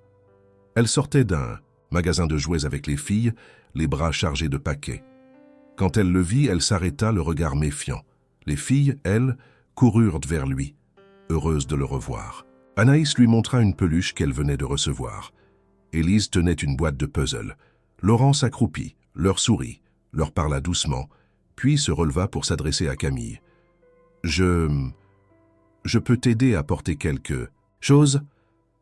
Elle sortait d'un magasin de jouets avec les filles, les bras chargés de paquets. Quand elle le vit, elle s'arrêta, le regard méfiant. Les filles, elles, coururent vers lui, heureuses de le revoir. Anaïs lui montra une peluche qu'elle venait de recevoir. Élise tenait une boîte de puzzle. Laurent s'accroupit, leur sourit, leur parla doucement, puis se releva pour s'adresser à Camille. « Je peux t'aider à porter quelque chose ?»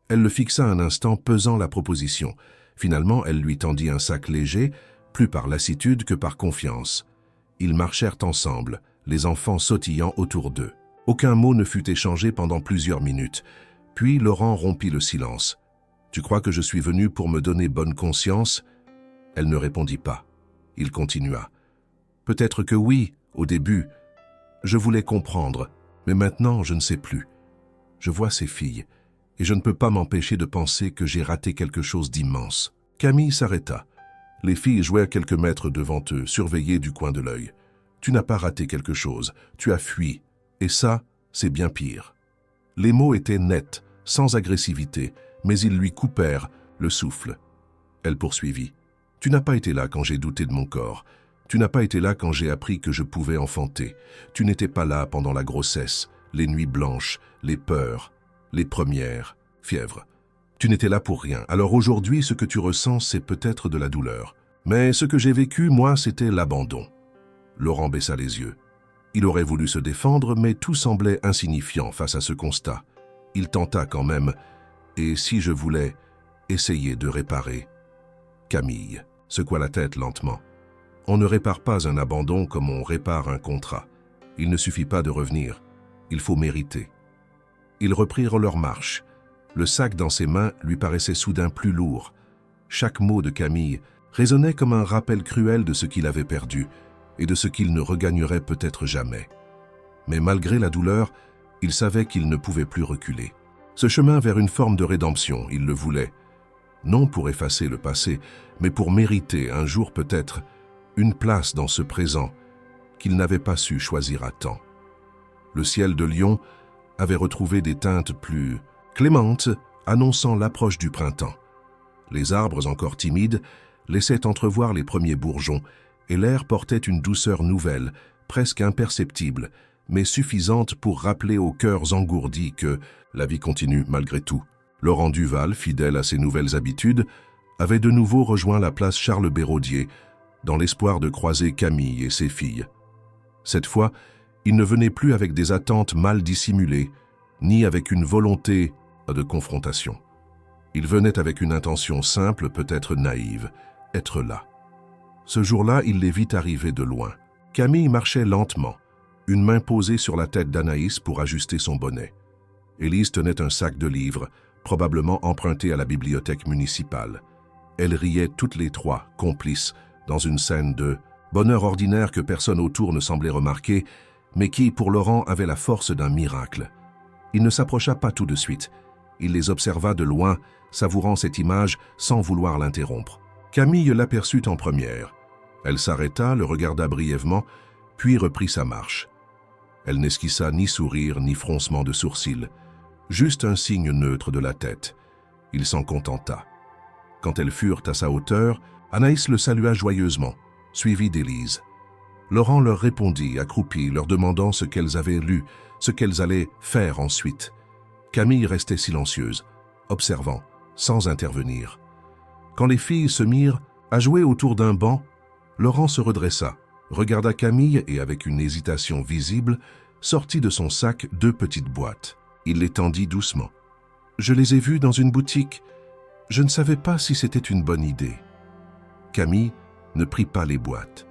Elle le fixa un instant, pesant la proposition. Finalement, elle lui tendit un sac léger, plus par lassitude que par confiance. Ils marchèrent ensemble, les enfants sautillant autour d'eux. Aucun mot ne fut échangé pendant plusieurs minutes. Puis Laurent rompit le silence. « Tu crois que je suis venu pour me donner bonne conscience ?» Elle ne répondit pas. Il continua. « Peut-être que oui, au début. Je voulais comprendre, mais maintenant je ne sais plus. Je vois ces filles, et je ne peux pas m'empêcher de penser que j'ai raté quelque chose d'immense. » Camille s'arrêta. Les filles jouaient à quelques mètres devant eux, surveillées du coin de l'œil. « Tu n'as pas raté quelque chose, tu as fui. Et ça, c'est bien pire. » Les mots étaient nets, sans agressivité, mais ils lui coupèrent le souffle. Elle poursuivit. « Tu n'as pas été là quand j'ai douté de mon corps. Tu n'as pas été là quand j'ai appris que je pouvais enfanter. Tu n'étais pas là pendant la grossesse, les nuits blanches, les peurs, les premières fièvres. Tu n'étais là pour rien. Alors aujourd'hui, ce que tu ressens, c'est peut-être de la douleur. Mais ce que j'ai vécu, moi, c'était l'abandon. » Laurent baissa les yeux. Il aurait voulu se défendre, mais tout semblait insignifiant face à ce constat. Il tenta quand même. « Et si je voulais essayer de réparer ?» Camille secoua la tête lentement. « On ne répare pas un abandon comme on répare un contrat. Il ne suffit pas de revenir. Il faut mériter. » Ils reprirent leur marche. Le sac dans ses mains lui paraissait soudain plus lourd. Chaque mot de Camille résonnait comme un rappel cruel de ce qu'il avait perdu et de ce qu'il ne regagnerait peut-être jamais. Mais malgré la douleur, il savait qu'il ne pouvait plus reculer. Ce chemin vers une forme de rédemption, il le voulait. Non pour effacer le passé, mais pour mériter un jour peut-être une place dans ce présent qu'il n'avait pas su choisir à temps. Le ciel de Lyon avait retrouvé des teintes plus clémentes, annonçant l'approche du printemps. Les arbres encore timides laissaient entrevoir les premiers bourgeons et l'air portait une douceur nouvelle, presque imperceptible, mais suffisante pour rappeler aux cœurs engourdis que la vie continue malgré tout. Laurent Duval, fidèle à ses nouvelles habitudes, avait de nouveau rejoint la place Charles-Béraudier dans l'espoir de croiser Camille et ses filles. Cette fois, il ne venait plus avec des attentes mal dissimulées, ni avec une volonté de confrontation. Il venait avec une intention simple, peut-être naïve, être là. Ce jour-là, il les vit arriver de loin. Camille marchait lentement, une main posée sur la tête d'Anaïs pour ajuster son bonnet. Élise tenait un sac de livres, probablement emprunté à la bibliothèque municipale. Elles riaient toutes les trois, complices, dans une scène de bonheur ordinaire que personne autour ne semblait remarquer, mais qui, pour Laurent, avait la force d'un miracle. Il ne s'approcha pas tout de suite. Il les observa de loin, savourant cette image sans vouloir l'interrompre. Camille l'aperçut en première. Elle s'arrêta, le regarda brièvement, puis reprit sa marche. Elle n'esquissa ni sourire ni froncement de sourcils, juste un signe neutre de la tête. Il s'en contenta. Quand elles furent à sa hauteur, Anaïs le salua joyeusement, suivie d'Élise. Laurent leur répondit, accroupi, leur demandant ce qu'elles avaient lu, ce qu'elles allaient faire ensuite. Camille restait silencieuse, observant, sans intervenir. Quand les filles se mirent à jouer autour d'un banc, Laurent se redressa, regarda Camille et, avec une hésitation visible, sortit de son sac 2 petites boîtes. Il les tendit doucement. « Je les ai vues dans une boutique. Je ne savais pas si c'était une bonne idée. » Camille ne prit pas les boîtes.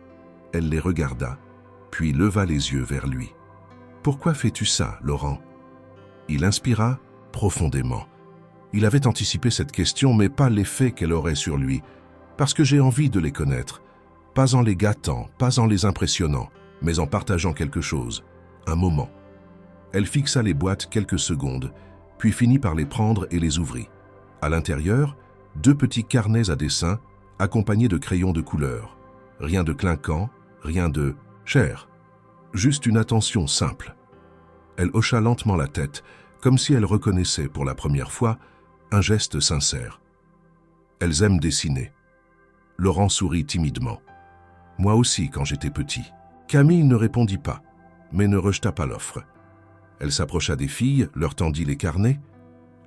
Elle les regarda, puis leva les yeux vers lui. « Pourquoi fais-tu ça, Laurent ?» Il inspira profondément. Il avait anticipé cette question, mais pas l'effet qu'elle aurait sur lui, parce que j'ai envie de les connaître, pas en les gâtant, pas en les impressionnant, mais en partageant quelque chose, un moment. Elle fixa les boîtes quelques secondes, puis finit par les prendre et les ouvrit. À l'intérieur, 2 petits carnets à dessin, accompagnés de crayons de couleur. Rien de clinquant, rien de cher, juste une attention simple. Elle hocha lentement la tête, comme si elle reconnaissait pour la première fois un geste sincère. Elles aiment dessiner. Laurent sourit timidement. Moi aussi quand j'étais petit. Camille ne répondit pas, mais ne rejeta pas l'offre. Elle s'approcha des filles, leur tendit les carnets.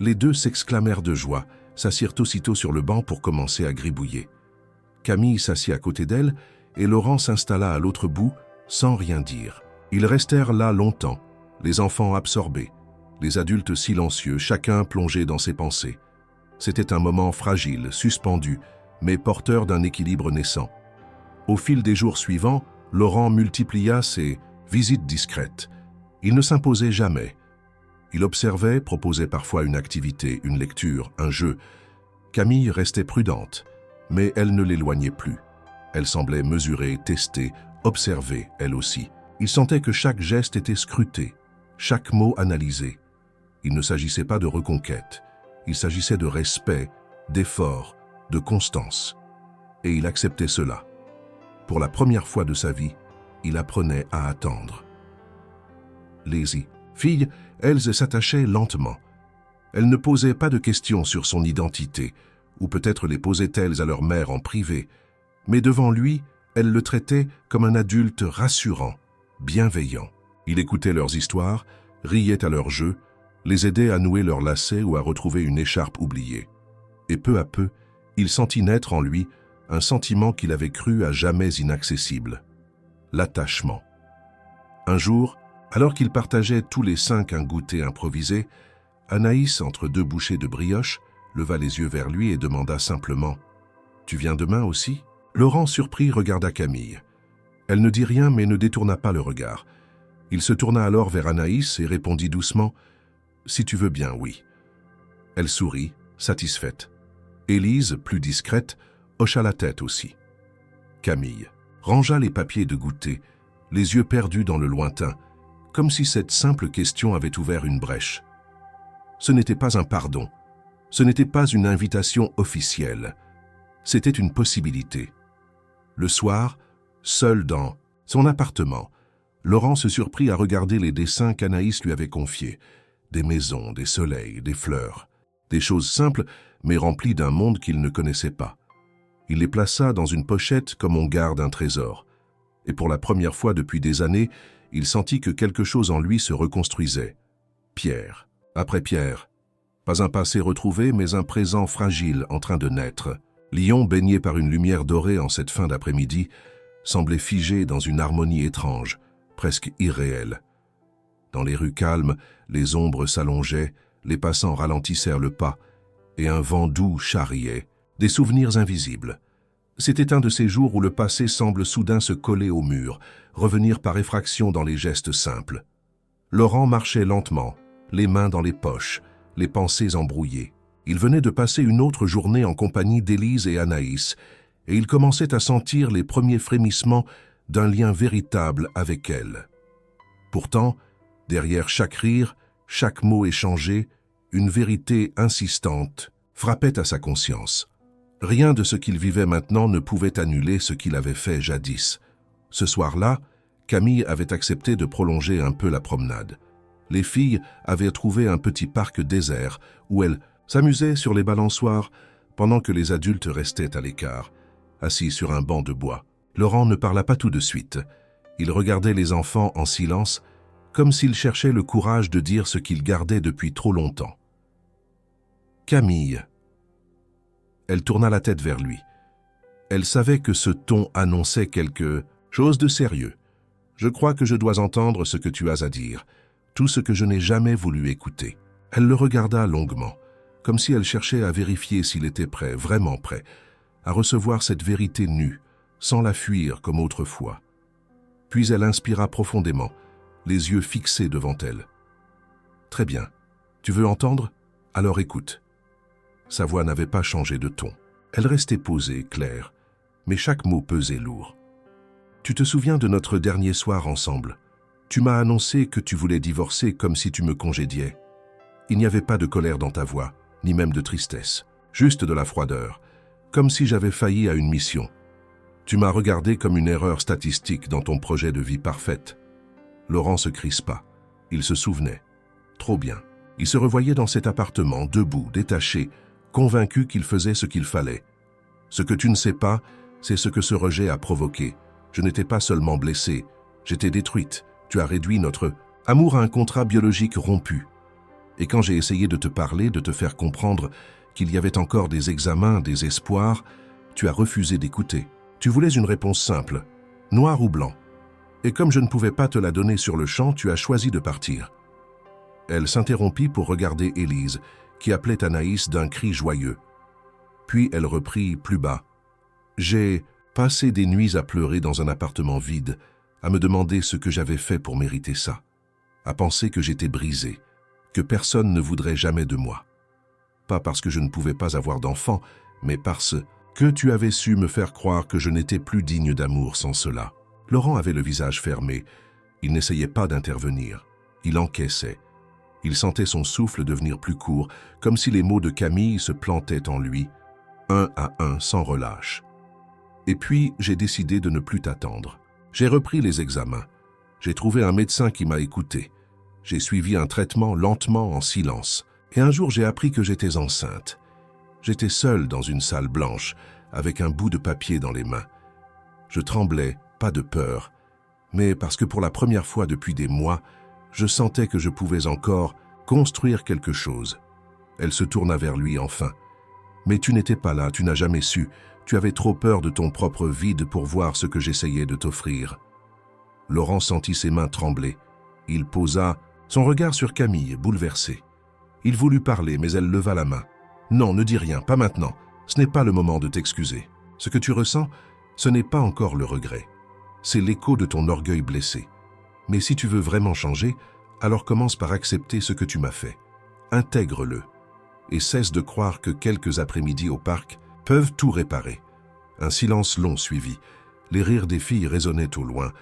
Les 2 s'exclamèrent de joie, s'assirent aussitôt sur le banc pour commencer à gribouiller. Camille s'assit à côté d'elle et Laurent s'installa à l'autre bout sans rien dire. Ils restèrent là longtemps, les enfants absorbés, les adultes silencieux, chacun plongé dans ses pensées. C'était un moment fragile, suspendu, mais porteur d'un équilibre naissant. Au fil des jours suivants, Laurent multiplia ses visites discrètes. Il ne s'imposait jamais. Il observait, proposait parfois une activité, une lecture, un jeu. Camille restait prudente, mais elle ne l'éloignait plus. Elle semblait mesurer, tester, observer, elle aussi. Il sentait que chaque geste était scruté, chaque mot analysé. Il ne s'agissait pas de reconquête, il s'agissait de respect, d'effort, de constance. Et il acceptait cela. Pour la première fois de sa vie, il apprenait à attendre. Les filles, elles s'attachaient lentement. Elles ne posaient pas de questions sur son identité, ou peut-être les posaient-elles à leur mère en privé, mais devant lui, elles le traitaient comme un adulte rassurant, bienveillant. Il écoutait leurs histoires, riait à leurs jeux, les aidait à nouer leurs lacets ou à retrouver une écharpe oubliée. Et peu à peu, il sentit naître en lui un sentiment qu'il avait cru à jamais inaccessible, l'attachement. Un jour, alors qu'ils partageaient tous les 5 un goûter improvisé, Anaïs, entre 2 bouchées de brioche, leva les yeux vers lui et demanda simplement « Tu viens demain aussi ?» Laurent, surpris, regarda Camille. Elle ne dit rien mais ne détourna pas le regard. Il se tourna alors vers Anaïs et répondit doucement « Si tu veux bien, oui. » Elle sourit, satisfaite. Élise, plus discrète, hocha la tête aussi. Camille rangea les papiers de goûter, les yeux perdus dans le lointain, comme si cette simple question avait ouvert une brèche. Ce n'était pas un pardon, ce n'était pas une invitation officielle, c'était une possibilité. Le soir, Seul dans son appartement, Laurent se surprit à regarder les dessins qu'Anaïs lui avait confiés. Des maisons, des soleils, des fleurs. Des choses simples, mais remplies d'un monde qu'il ne connaissait pas. Il les plaça dans une pochette comme on garde un trésor. Et pour la première fois depuis des années, il sentit que quelque chose en lui se reconstruisait. Pierre, après pierre. Pas un passé retrouvé, mais un présent fragile en train de naître. Lyon, baigné par une lumière dorée en cette fin d'après-midi, semblait figé dans une harmonie étrange, presque irréelle. Dans les rues calmes, les ombres s'allongeaient, les passants ralentissèrent le pas, et un vent doux charriait, des souvenirs invisibles. C'était un de ces jours où le passé semble soudain se coller au mur, revenir par effraction dans les gestes simples. Laurent marchait lentement, les mains dans les poches, les pensées embrouillées. Il venait de passer une autre journée en compagnie d'Élise et Anaïs, et il commençait à sentir les premiers frémissements d'un lien véritable avec elle. Pourtant, derrière chaque rire, chaque mot échangé, une vérité insistante frappait à sa conscience. Rien de ce qu'il vivait maintenant ne pouvait annuler ce qu'il avait fait jadis. Ce soir-là, Camille avait accepté de prolonger un peu la promenade. Les filles avaient trouvé un petit parc désert où elles s'amusaient sur les balançoires pendant que les adultes restaient à l'écart, assis sur un banc de bois. Laurent ne parla pas tout de suite. Il regardait les enfants en silence, comme s'il cherchait le courage de dire ce qu'il gardait depuis trop longtemps. « Camille !» Elle tourna la tête vers lui. Elle savait que ce ton annonçait quelque chose de sérieux. « Je crois que je dois entendre ce que tu as à dire, tout ce que je n'ai jamais voulu écouter. » Elle le regarda longuement, comme si elle cherchait à vérifier s'il était prêt, vraiment prêt, à recevoir cette vérité nue, sans la fuir comme autrefois. Puis elle inspira profondément, les yeux fixés devant elle. « Très bien. Tu veux entendre? Alors écoute. » Sa voix n'avait pas changé de ton. Elle restait posée, claire, mais chaque mot pesait lourd. « Tu te souviens de notre dernier soir ensemble? Tu m'as annoncé que tu voulais divorcer comme si tu me congédiais. Il n'y avait pas de colère dans ta voix, ni même de tristesse, juste de la froideur, comme si j'avais failli à une mission. Tu m'as regardé comme une erreur statistique dans ton projet de vie parfaite. » Laurent se crispa. Il se souvenait. Trop bien. Il se revoyait dans cet appartement, debout, détaché, convaincu qu'il faisait ce qu'il fallait. Ce que tu ne sais pas, c'est ce que ce rejet a provoqué. Je n'étais pas seulement blessée, j'étais détruite. Tu as réduit notre amour à un contrat biologique rompu. Et quand j'ai essayé de te parler, de te faire comprendre qu'il y avait encore des examens, des espoirs, tu as refusé d'écouter. Tu voulais une réponse simple, noir ou blanc. Et comme je ne pouvais pas te la donner sur le champ, tu as choisi de partir. Elle s'interrompit pour regarder Élise, qui appelait Anaïs d'un cri joyeux. Puis elle reprit plus bas. « J'ai passé des nuits à pleurer dans un appartement vide, à me demander ce que j'avais fait pour mériter ça, à penser que j'étais brisée, que personne ne voudrait jamais de moi. Pas parce que je ne pouvais pas avoir d'enfant, mais parce que tu avais su me faire croire que je n'étais plus digne d'amour sans cela. » Laurent avait le visage fermé. Il n'essayait pas d'intervenir. Il encaissait. Il sentait son souffle devenir plus court, comme si les mots de Camille se plantaient en lui, un à un, sans relâche. Et puis, j'ai décidé de ne plus t'attendre. J'ai repris les examens. J'ai trouvé un médecin qui m'a écouté. J'ai suivi un traitement lentement, en silence. Et un jour, j'ai appris que j'étais enceinte. J'étais seule dans une salle blanche, avec un bout de papier dans les mains. Je tremblais, pas de peur, mais parce que pour la première fois depuis des mois, je sentais que je pouvais encore construire quelque chose. Elle se tourna vers lui enfin. « Mais tu n'étais pas là, tu n'as jamais su. Tu avais trop peur de ton propre vide pour voir ce que j'essayais de t'offrir. » Laurent sentit ses mains trembler. Il posa son regard sur Camille, bouleversé. Il voulut parler, mais elle leva la main. « Non, ne dis rien, pas maintenant. Ce n'est pas le moment de t'excuser. Ce que tu ressens, ce n'est pas encore le regret. C'est l'écho de ton orgueil blessé. Mais si tu veux vraiment changer, alors commence par accepter ce que tu m'as fait. Intègre-le. Et cesse de croire que quelques après-midi au parc peuvent tout réparer. » Un silence long suivit. Les rires des filles résonnaient au loin.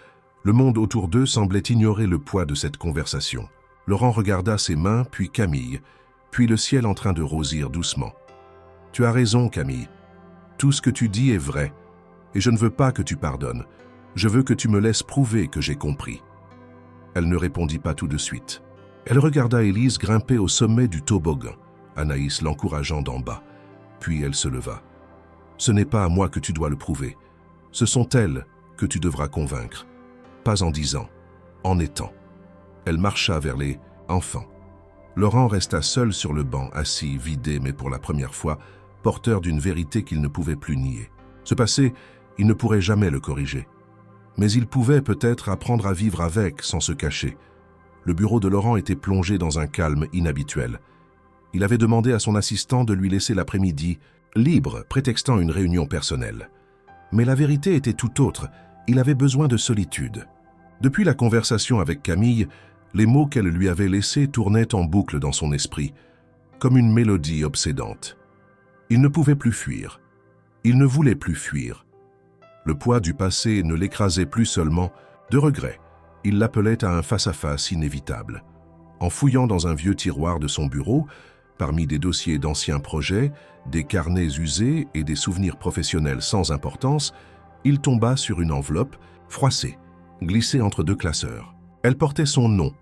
Le monde autour d'eux semblait ignorer le poids de cette conversation. Laurent regarda ses mains, puis Camille, puis le ciel en train de rosir doucement. « Tu as raison, Camille. Tout ce que tu dis est vrai, et je ne veux pas que tu pardonnes. Je veux que tu me laisses prouver que j'ai compris. » Elle ne répondit pas tout de suite. Elle regarda Élise grimper au sommet du toboggan, Anaïs l'encourageant d'en bas. Puis elle se leva. « Ce n'est pas à moi que tu dois le prouver. Ce sont elles que tu devras convaincre. Pas en disant, en étant. » Elle marcha vers les enfants. Laurent resta seul sur le banc, assis, vidé, mais pour la première fois, porteur d'une vérité qu'il ne pouvait plus nier. Ce passé, il ne pourrait jamais le corriger. Mais il pouvait peut-être apprendre à vivre avec, sans se cacher. Le bureau de Laurent était plongé dans un calme inhabituel. Il avait demandé à son assistant de lui laisser l'après-midi libre, prétextant une réunion personnelle. Mais la vérité était tout autre. Il avait besoin de solitude. Depuis la conversation avec Camille, les mots qu'elle lui avait laissés tournaient en boucle dans son esprit, comme une mélodie obsédante. Il ne pouvait plus fuir. Il ne voulait plus fuir. Le poids du passé ne l'écrasait plus seulement de regret. Il l'appelait à un face-à-face inévitable. En fouillant dans un vieux tiroir de son bureau, parmi des dossiers d'anciens projets, des carnets usés et des souvenirs professionnels sans importance, il tomba sur une enveloppe froissée, glissée entre deux classeurs. Elle portait son nom,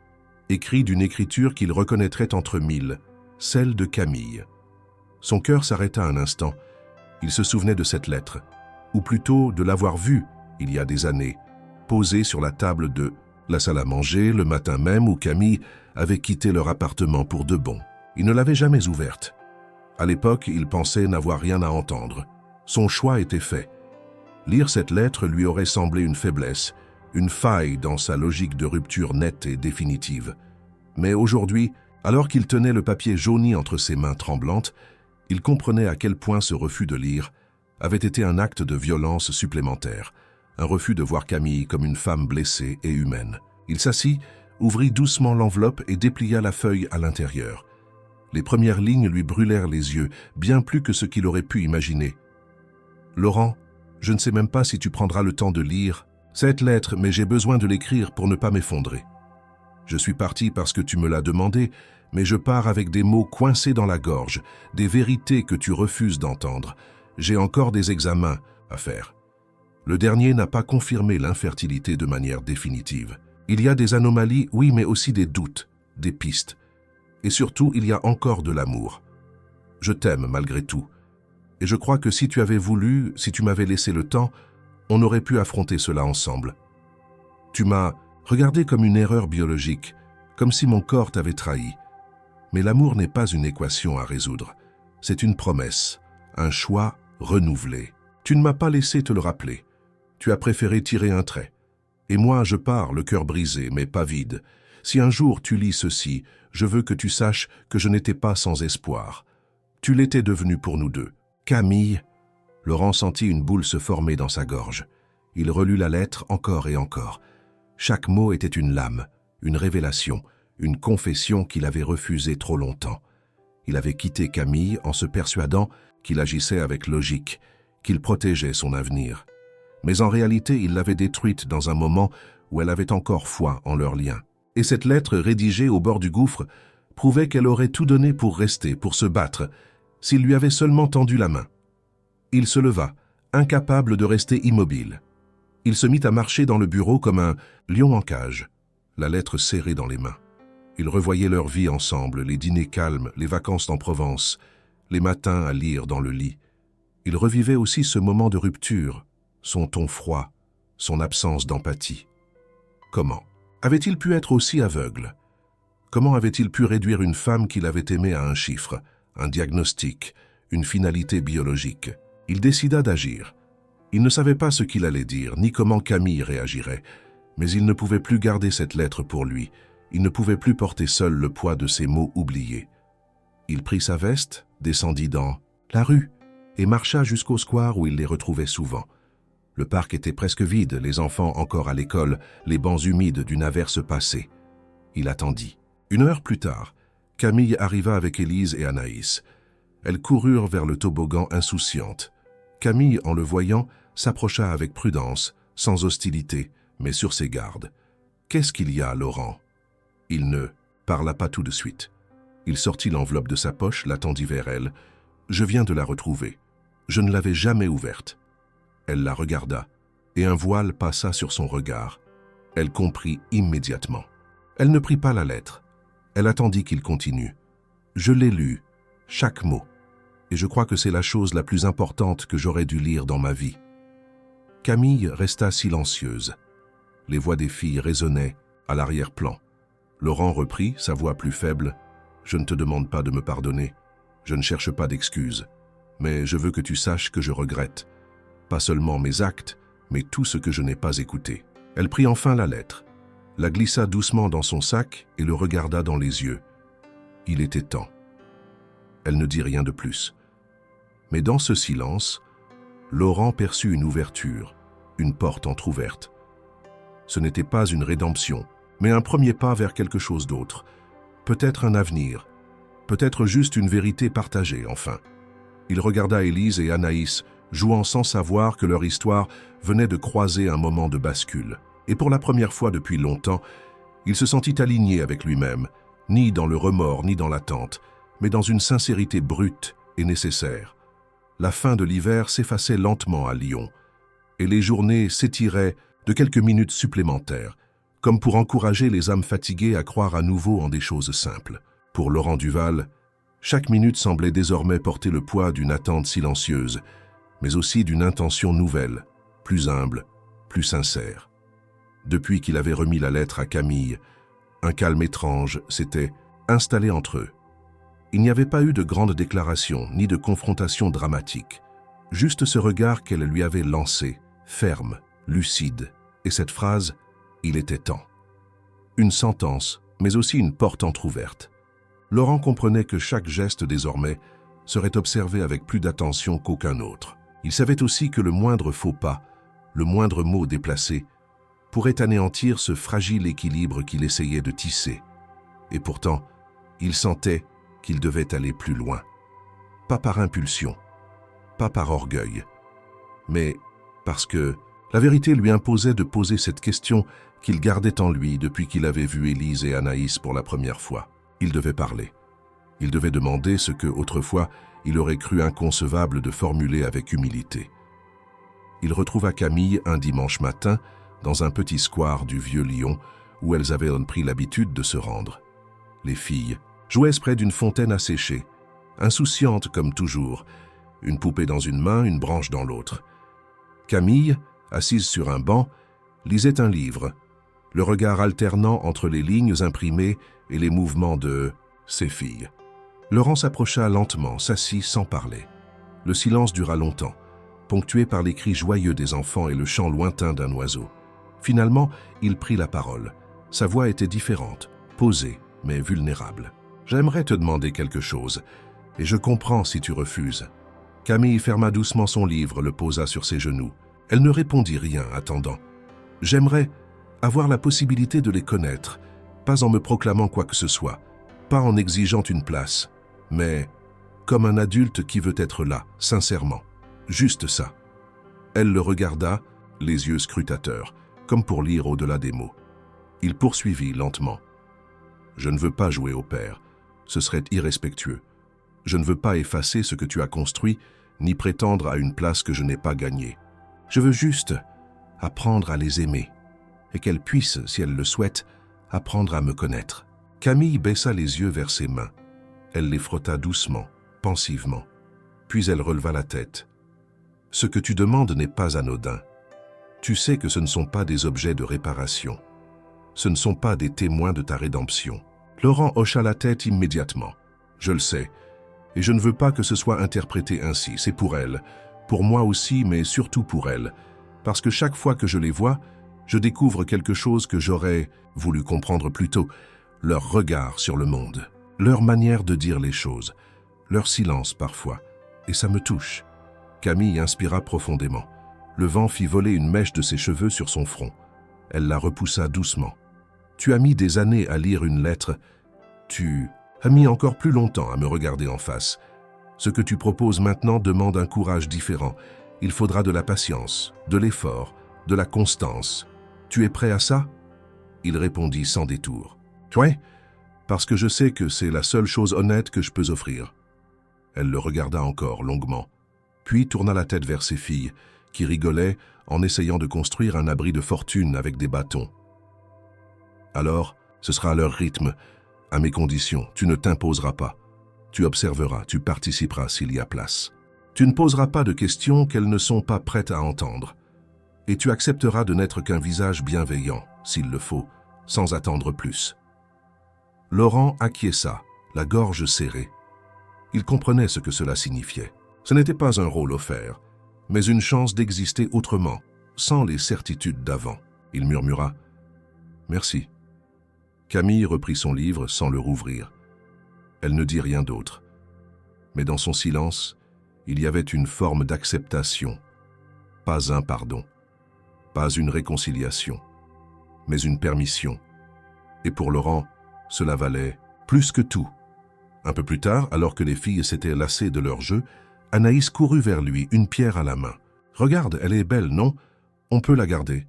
écrit d'une écriture qu'il reconnaîtrait entre mille, celle de Camille. Son cœur s'arrêta un instant. Il se souvenait de cette lettre, ou plutôt de l'avoir vue, il y a des années, posée sur la table de la salle à manger, le matin même où Camille avait quitté leur appartement pour de bon. Il ne l'avait jamais ouverte. À l'époque, il pensait n'avoir rien à entendre. Son choix était fait. Lire cette lettre lui aurait semblé une faiblesse, une faille dans sa logique de rupture nette et définitive. Mais aujourd'hui, alors qu'il tenait le papier jauni entre ses mains tremblantes, il comprenait à quel point ce refus de lire avait été un acte de violence supplémentaire, un refus de voir Camille comme une femme blessée et humaine. Il s'assit, ouvrit doucement l'enveloppe et déplia la feuille à l'intérieur. Les premières lignes lui brûlèrent les yeux, bien plus que ce qu'il aurait pu imaginer. « Laurent, je ne sais même pas si tu prendras le temps de lire cette lettre, mais j'ai besoin de l'écrire pour ne pas m'effondrer. Je suis parti parce que tu me l'as demandé, mais je pars avec des mots coincés dans la gorge, des vérités que tu refuses d'entendre. J'ai encore des examens à faire. Le dernier n'a pas confirmé l'infertilité de manière définitive. Il y a des anomalies, oui, mais aussi des doutes, des pistes. Et surtout, il y a encore de l'amour. Je t'aime malgré tout. Et je crois que si tu avais voulu, si tu m'avais laissé le temps, on aurait pu affronter cela ensemble. Tu m'as regardé comme une erreur biologique, comme si mon corps t'avait trahi. Mais l'amour n'est pas une équation à résoudre. C'est une promesse, un choix renouvelé. Tu ne m'as pas laissé te le rappeler. Tu as préféré tirer un trait. Et moi, je pars, le cœur brisé, mais pas vide. Si un jour tu lis ceci, je veux que tu saches que je n'étais pas sans espoir. Tu l'étais devenu pour nous deux. Camille. » Laurent sentit une boule se former dans sa gorge. Il relut la lettre encore et encore. Chaque mot était une lame, une révélation, une confession qu'il avait refusée trop longtemps. Il avait quitté Camille en se persuadant qu'il agissait avec logique, qu'il protégeait son avenir. Mais en réalité, il l'avait détruite dans un moment où elle avait encore foi en leur lien. Et cette lettre rédigée au bord du gouffre prouvait qu'elle aurait tout donné pour rester, pour se battre, s'il lui avait seulement tendu la main. Il se leva, incapable de rester immobile. Il se mit à marcher dans le bureau comme un lion en cage, la lettre serrée dans les mains. Ils revoyaient leur vie ensemble, les dîners calmes, les vacances en Provence, les matins à lire dans le lit. Il revivait aussi ce moment de rupture, son ton froid, son absence d'empathie. Comment avait-il pu être aussi aveugle? Comment avait-il pu réduire une femme qu'il avait aimée à un chiffre, un diagnostic, une finalité biologique? Il décida d'agir. Il ne savait pas ce qu'il allait dire, ni comment Camille réagirait, mais il ne pouvait plus garder cette lettre pour lui. Il ne pouvait plus porter seul le poids de ces mots oubliés. Il prit sa veste, descendit dans la rue et marcha jusqu'au square où il les retrouvait souvent. Le parc était presque vide, les enfants encore à l'école, les bancs humides d'une averse passée. Il attendit. 1 heure plus tard, Camille arriva avec Élise et Anaïs. Elles coururent vers le toboggan insouciantes. Camille, en le voyant, s'approcha avec prudence, sans hostilité, mais sur ses gardes. « Qu'est-ce qu'il y a, Laurent ?» Il ne parla pas tout de suite. Il sortit l'enveloppe de sa poche, la tendit vers elle. « Je viens de la retrouver. Je ne l'avais jamais ouverte. » Elle la regarda, et un voile passa sur son regard. Elle comprit immédiatement. Elle ne prit pas la lettre. Elle attendit qu'il continue. Je l'ai lu, chaque mot, et je crois que c'est la chose la plus importante que j'aurais dû lire dans ma vie. Camille resta silencieuse. Les voix des filles résonnaient à l'arrière-plan. Laurent reprit, sa voix plus faible. « Je ne te demande pas de me pardonner. Je ne cherche pas d'excuses. Mais je veux que tu saches que je regrette. Pas seulement mes actes, mais tout ce que je n'ai pas écouté. » Elle prit enfin la lettre, la glissa doucement dans son sac et le regarda dans les yeux. Il était temps. Elle ne dit rien de plus. Mais dans ce silence, Laurent perçut une ouverture, une porte entr'ouverte. Ce n'était pas une rédemption, mais un premier pas vers quelque chose d'autre. Peut-être un avenir, peut-être juste une vérité partagée, enfin. Il regarda Élise et Anaïs, jouant sans savoir que leur histoire venait de croiser un moment de bascule. Et pour la première fois depuis longtemps, il se sentit aligné avec lui-même, ni dans le remords ni dans l'attente, mais dans une sincérité brute et nécessaire. La fin de l'hiver s'effaçait lentement à Lyon, et les journées s'étiraient de quelques minutes supplémentaires, comme pour encourager les âmes fatiguées à croire à nouveau en des choses simples. Pour Laurent Duval, chaque minute semblait désormais porter le poids d'une attente silencieuse, mais aussi d'une intention nouvelle, plus humble, plus sincère. Depuis qu'il avait remis la lettre à Camille, un calme étrange s'était installé entre eux. Il n'y avait pas eu de grande déclaration, ni de confrontation dramatique. Juste ce regard qu'elle lui avait lancé, ferme, lucide. Et cette phrase, il était temps. Une sentence, mais aussi une porte entr'ouverte. Laurent comprenait que chaque geste désormais serait observé avec plus d'attention qu'aucun autre. Il savait aussi que le moindre faux pas, le moindre mot déplacé, pourrait anéantir ce fragile équilibre qu'il essayait de tisser. Et pourtant, il sentait qu'il devait aller plus loin. Pas par impulsion, pas par orgueil, mais parce que la vérité lui imposait de poser cette question qu'il gardait en lui depuis qu'il avait vu Élise et Anaïs pour la première fois. Il devait parler. Il devait demander ce que, autrefois, il aurait cru inconcevable de formuler avec humilité. Il retrouva Camille un dimanche matin dans un petit square du vieux Lyon où elles avaient pris l'habitude de se rendre. Les filles jouaient près d'une fontaine asséchée, insouciantes comme toujours, une poupée dans une main, une branche dans l'autre. Camille, assise sur un banc, lisait un livre, le regard alternant entre les lignes imprimées et les mouvements de ses filles. Laurent s'approcha lentement, s'assit sans parler. Le silence dura longtemps, ponctué par les cris joyeux des enfants et le chant lointain d'un oiseau. Finalement, il prit la parole. Sa voix était différente, posée, mais vulnérable. « J'aimerais te demander quelque chose, et je comprends si tu refuses. » Camille ferma doucement son livre, le posa sur ses genoux. Elle ne répondit rien, attendant. « J'aimerais avoir la possibilité de les connaître, pas en me proclamant quoi que ce soit, pas en exigeant une place, mais comme un adulte qui veut être là, sincèrement. Juste ça. » Elle le regarda, les yeux scrutateurs, comme pour lire au-delà des mots. Il poursuivit lentement. « Je ne veux pas jouer au père. Ce serait irrespectueux. Je ne veux pas effacer ce que tu as construit, ni prétendre à une place que je n'ai pas gagnée. Je veux juste apprendre à les aimer, et qu'elles puissent, si elles le souhaitent, apprendre à me connaître. » Camille baissa les yeux vers ses mains. Elle les frotta doucement, pensivement. Puis elle releva la tête. « Ce que tu demandes n'est pas anodin. Tu sais que ce ne sont pas des objets de réparation. Ce ne sont pas des témoins de ta rédemption. » Laurent hocha la tête immédiatement. « Je le sais, et je ne veux pas que ce soit interprété ainsi. C'est pour elle, pour moi aussi, mais surtout pour elle. Parce que chaque fois que je les vois, je découvre quelque chose que j'aurais voulu comprendre plus tôt. Leur regard sur le monde, leur manière de dire les choses, leur silence parfois. Et ça me touche. » Camille inspira profondément. Le vent fit voler une mèche de ses cheveux sur son front. Elle la repoussa doucement. « Tu as mis des années à lire une lettre. Tu as mis encore plus longtemps à me regarder en face. Ce que tu proposes maintenant demande un courage différent. Il faudra de la patience, de l'effort, de la constance. Tu es prêt à ça ?» Il répondit sans détour. « Oui, parce que je sais que c'est la seule chose honnête que je peux offrir. » Elle le regarda encore longuement, puis tourna la tête vers ses filles, qui rigolaient en essayant de construire un abri de fortune avec des bâtons. Alors, ce sera à leur rythme, à mes conditions. Tu ne t'imposeras pas. Tu observeras, tu participeras s'il y a place. Tu ne poseras pas de questions qu'elles ne sont pas prêtes à entendre. Et tu accepteras de n'être qu'un visage bienveillant, s'il le faut, sans attendre plus. Laurent acquiesça, la gorge serrée. Il comprenait ce que cela signifiait. Ce n'était pas un rôle offert, mais une chance d'exister autrement, sans les certitudes d'avant. Il murmura « Merci ». Camille reprit son livre sans le rouvrir. Elle ne dit rien d'autre. Mais dans son silence, il y avait une forme d'acceptation. Pas un pardon, pas une réconciliation, mais une permission. Et pour Laurent, cela valait plus que tout. Un peu plus tard, alors que les filles s'étaient lassées de leur jeu, Anaïs courut vers lui, une pierre à la main. « Regarde, elle est belle, non? On peut la garder. »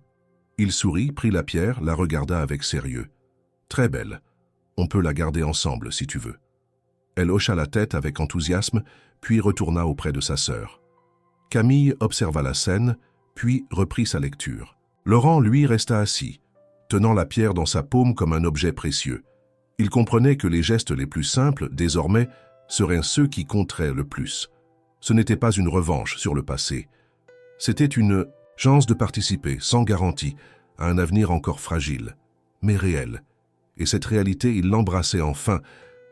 Il sourit, prit la pierre, la regarda avec sérieux. « Très belle. On peut la garder ensemble, si tu veux. » Elle hocha la tête avec enthousiasme, puis retourna auprès de sa sœur. Camille observa la scène, puis reprit sa lecture. Laurent, lui, resta assis, tenant la pierre dans sa paume comme un objet précieux. Il comprenait que les gestes les plus simples, désormais, seraient ceux qui compteraient le plus. Ce n'était pas une revanche sur le passé. C'était une chance de participer, sans garantie, à un avenir encore fragile, mais réel. Et cette réalité, il l'embrassait enfin,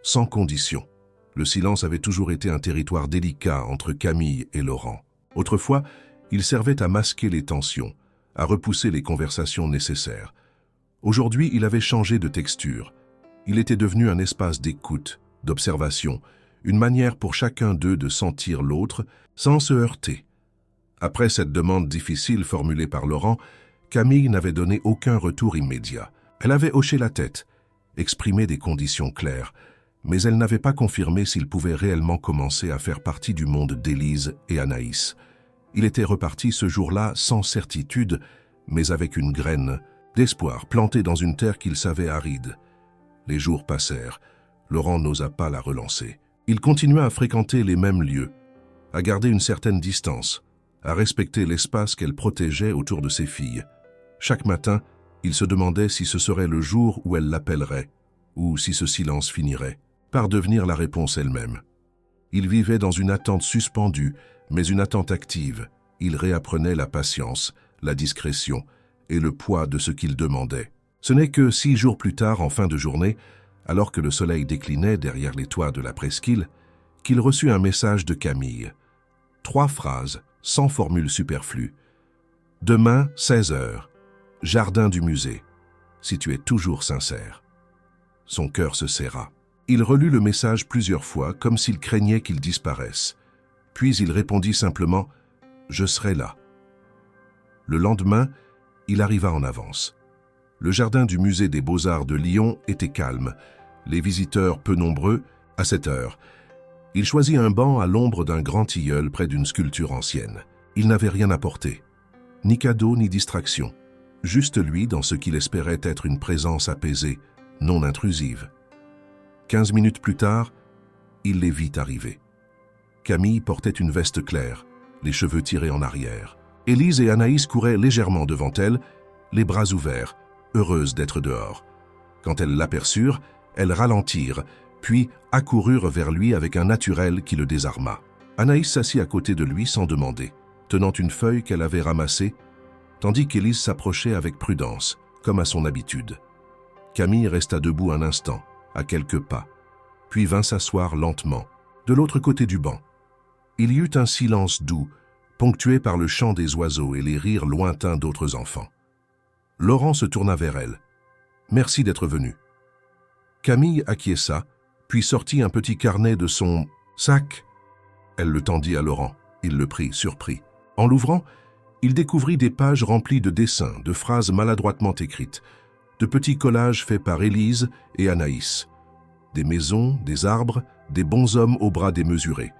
sans condition. Le silence avait toujours été un territoire délicat entre Camille et Laurent. Autrefois, il servait à masquer les tensions, à repousser les conversations nécessaires. Aujourd'hui, il avait changé de texture. Il était devenu un espace d'écoute, d'observation, une manière pour chacun d'eux de sentir l'autre sans se heurter. Après cette demande difficile formulée par Laurent, Camille n'avait donné aucun retour immédiat. Elle avait hoché la tête, exprimé des conditions claires, mais elle n'avait pas confirmé s'il pouvait réellement commencer à faire partie du monde d'Élise et Anaïs. Il était reparti ce jour-là sans certitude, mais avec une graine d'espoir plantée dans une terre qu'il savait aride. Les jours passèrent. Laurent n'osa pas la relancer. Il continua à fréquenter les mêmes lieux, à garder une certaine distance, à respecter l'espace qu'elle protégeait autour de ses filles. Chaque matin, il se demandait si ce serait le jour où elle l'appellerait, ou si ce silence finirait par devenir la réponse elle-même. Il vivait dans une attente suspendue, mais une attente active. Il réapprenait la patience, la discrétion et le poids de ce qu'il demandait. Ce n'est que 6 jours plus tard, en fin de journée, alors que le soleil déclinait derrière les toits de la presqu'île, qu'il reçut un message de Camille. 3 phrases, sans formule superflue. « Demain, 16 heures, jardin du musée, si tu es toujours sincère. » Son cœur se serra. Il relut le message plusieurs fois, comme s'il craignait qu'il disparaisse. Puis il répondit simplement « Je serai là ». Le lendemain, il arriva en avance. Le jardin du musée des Beaux-Arts de Lyon était calme, les visiteurs peu nombreux, à cette heure. Il choisit un banc à l'ombre d'un grand tilleul près d'une sculpture ancienne. Il n'avait rien apporté, ni cadeau ni distraction, juste lui dans ce qu'il espérait être une présence apaisée, non intrusive. 15 minutes plus tard, il les vit arriver. Camille portait une veste claire, les cheveux tirés en arrière. Élise et Anaïs couraient légèrement devant elle, les bras ouverts, heureuses d'être dehors. Quand elles l'aperçurent, elles ralentirent, puis accoururent vers lui avec un naturel qui le désarma. Anaïs s'assit à côté de lui sans demander, tenant une feuille qu'elle avait ramassée, tandis qu'Élise s'approchait avec prudence, comme à son habitude. Camille resta debout un instant, à quelques pas, puis vint s'asseoir lentement, de l'autre côté du banc. Il y eut un silence doux, ponctué par le chant des oiseaux et les rires lointains d'autres enfants. Laurent se tourna vers elle. « Merci d'être venue. » Camille acquiesça, puis sortit un petit carnet de son sac. Elle le tendit à Laurent. Il le prit, surpris. En l'ouvrant, il découvrit des pages remplies de dessins, de phrases maladroitement écrites, de petits collages faits par Élise et Anaïs. Des maisons, des arbres, des bonshommes aux bras démesurés.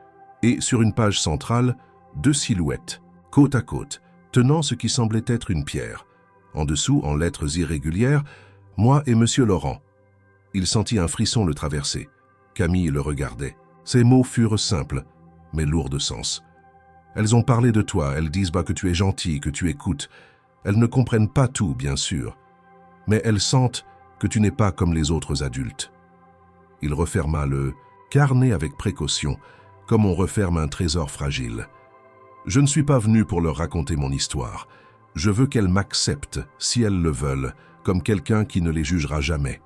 Et sur une page centrale, 2 silhouettes, côte à côte, tenant ce qui semblait être une pierre. En dessous, en lettres irrégulières, « Moi et Monsieur Laurent ». Il sentit un frisson le traverser. Camille le regardait. Ces mots furent simples, mais lourds de sens. Elles ont parlé de toi, elles disent que tu es gentil, que tu écoutes. Elles ne comprennent pas tout, bien sûr, mais elles sentent que tu n'es pas comme les autres adultes. » Il referma le carnet avec précaution, comme on referme un trésor fragile. « Je ne suis pas venu pour leur raconter mon histoire. Je veux qu'elles m'acceptent, si elles le veulent, comme quelqu'un qui ne les jugera jamais. »